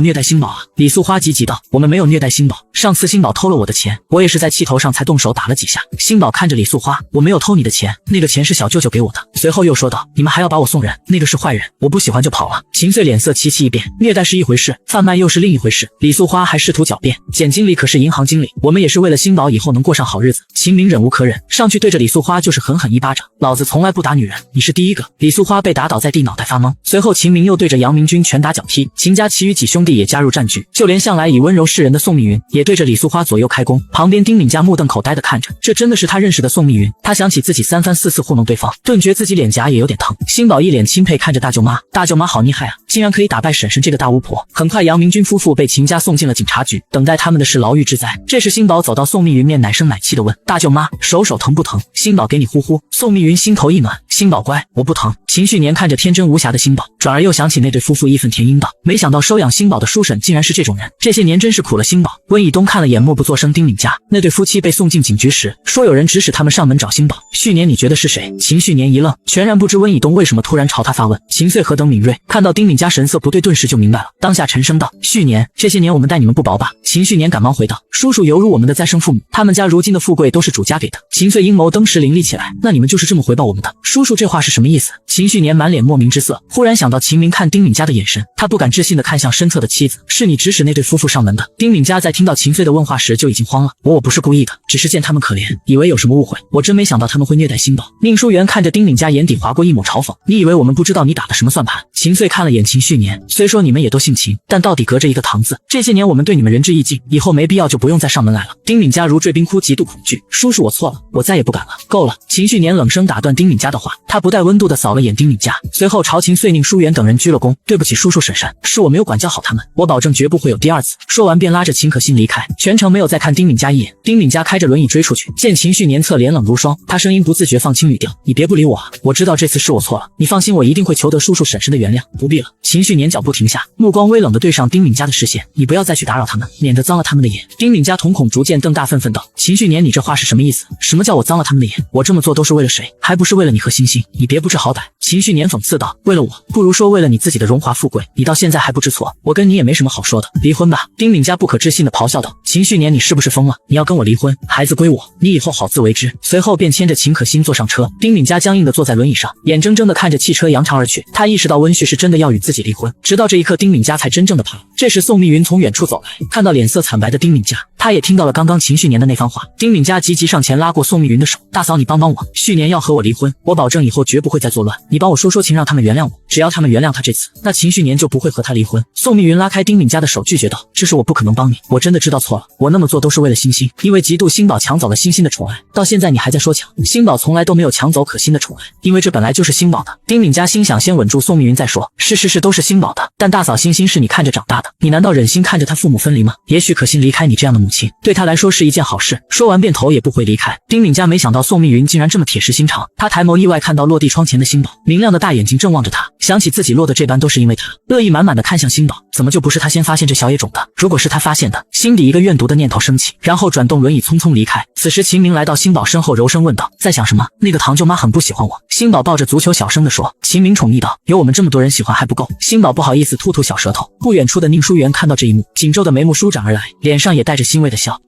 虐待星宝啊！”李素花急急道：“我们没有虐待星宝，上次星宝偷了我的钱，我也是在气头上才动手打了几下。”星宝看着李素花：“我没有偷你的钱，那个钱是小舅舅给我的。”随后又说道：“你们还要把我送送人，那个是坏人，我不喜欢就跑了。秦穗脸色齐齐一变，虐待是一回事，贩卖又是另一回事。李素花还试图狡辩，简经理可是银行经理，我们也是为了星宝以后能过上好日子。秦明忍无可忍，上去对着李素花就是狠狠一巴掌，老子从来不打女人，你是第一个。李素花被打倒在地，脑袋发懵。随后秦明又对着杨明军拳打脚踢，秦家其余几兄弟也加入战局，就连向来以温柔示人的宋密云也对着李素花左右开弓。旁边丁敏家目瞪口呆地看着，这真的是他认识的宋密云。他想起自己三番四次糊弄对方，顿觉自己脸颊也有点疼。星宝一脸钦佩看着大舅妈，大舅妈好厉害啊，竟然可以打败婶婶这个大巫婆。很快杨明军夫妇被秦家送进了警察局，等待他们的是牢狱之灾。这时星宝走到宋密云面，奶声奶气地问大舅妈，手疼不疼？星宝给你呼呼。宋密云心头一暖，星宝乖，我不疼。秦旭年看着天真无瑕的星宝，转而又想起那对夫妇义愤填膺道，没想到收养星宝的叔婶竟然是这种人，这些年真是苦了星宝。温以东看了眼默不作声丁敏家，那对夫妻被送进警局时说有人指使他们上门找星宝。旭年你觉得是谁？秦旭年一愣，全然不知温以东为什么突然朝他发问。秦穗何等敏锐，看到丁敏家神色不对，顿时就明白了，当下沉声道，旭年，这些年我们待你们不薄吧？秦旭年赶忙回道，叔叔犹如我们的再生父母，他们家如今的富贵都是主家给的。秦穗阴谋登时凌厉起来，那你们就是这么回报我们的？叔叔这话是什么意思？秦旭年满脸莫名之色，忽然想到秦明看丁敏家的眼神，他不敢置信地看向身侧的妻子，是你指使那对夫妇上门的？丁敏家在听到秦穗的问话时就已经慌了，我不是故意的，只是见他们可怜，以为有什么误会，我真没想到他们会虐待星宝。宁书元看着丁敏家眼底划过一抹嘲讽，你以为我们不知道你打的什么算盘？秦穗看了眼秦旭年，虽说你们也都姓秦，但到底隔着一个唐字，这些年我们对你们仁至义尽，以后没必要就不用再上门来了。丁敏家如坠冰窟，极度恐惧，叔叔我错了，我再也不敢了，够了。秦旭年冷声打断丁敏家的话，他不带温度地扫了眼丁敏家，随后朝秦穗、宁书元等人鞠了躬，对不起叔叔婶婶，是我没有管教好他们，我保证绝不会有第二次。说完便拉着秦可欣离开，全程没有再看丁敏家一眼。丁敏家开着轮椅追出去，见秦旭年侧脸冷如霜，他声音不自觉放轻语调，你别不理我啊，我知道这次是我错了，你放心，我一定会求得叔叔婶婶的原谅，不必了。秦旭年脚步停下，目光微冷地对上丁敏家的视线，你不要再去打扰他们，免得脏了他们的眼。丁敏家瞳孔逐渐瞪大，愤愤道，秦旭年你这话是什么意思？什么叫我脏了他们的眼？我这么做都是为了谁？还不是为了你和星星，你别不知好歹。秦旭年讽刺道，为了我，不如说为了你自己的荣华富贵，你到现在还不知错，我跟你也没什么好说的，离婚吧。丁敏家不可置信地咆哮道，秦旭年你是不是疯了？你要跟我离婚，孩子归我，你以后好自为之。随后便牵着秦可欣坐上车，丁敏家僵硬地坐在轮椅上，眼睁睁地看着汽车扬长而去。他意识到温旭是真的要与自己离婚，直到这一刻丁敏家才真正的怕了。这时宋密云从远处走来，看到脸色惨白的丁敏家，他也听到了刚刚秦旭年的那番话。丁敏家急急上前拉过宋密云的手，大嫂你帮帮我，旭年要和我离婚，我保证以后绝不会再作乱，你帮我说说情，让他们原谅我，只要他们原谅他这次，那秦旭年就不会和他离婚。宋密云拉开丁敏家的手拒绝道，这是我不可能帮你，我真的知道错了，我那么做都是为了星星，因为嫉妒星宝抢走了星星的宠爱，到现在你还在说抢，星宝从来都没有抢走可心的宠爱，因为这本来就是星宝的。丁敏家心想先稳住宋密云再说，是都是星宝的，但大嫂星星是你看着长大的，你难道忍心看着他父母分离吗？也许可心离开你这样的母亲，对他来说是一件好事。说完便头也不回离开。丁敏家没想到宋密云竟然这么铁石心肠，他抬眸意外看到落地窗前的星宝，明亮的大眼睛正望着他，想起自己落得这般都是因为他，乐意满满的看向星宝，怎么就不是他先发现这小野种的？如果是他发现的，心底一个怨毒的念头升起，然后转动轮椅匆匆离开。此时秦明来到星宝身后，柔声问道，在想什么？那个堂舅妈很不喜欢我。星宝抱着足球小声地说。秦明宠溺道，有我们这么多人喜欢还不够。星宝不好意思吐吐小舌头。不远处的宁书元看到这一幕，紧皱的眉目舒展而来，脸上也带着欣慰的笑。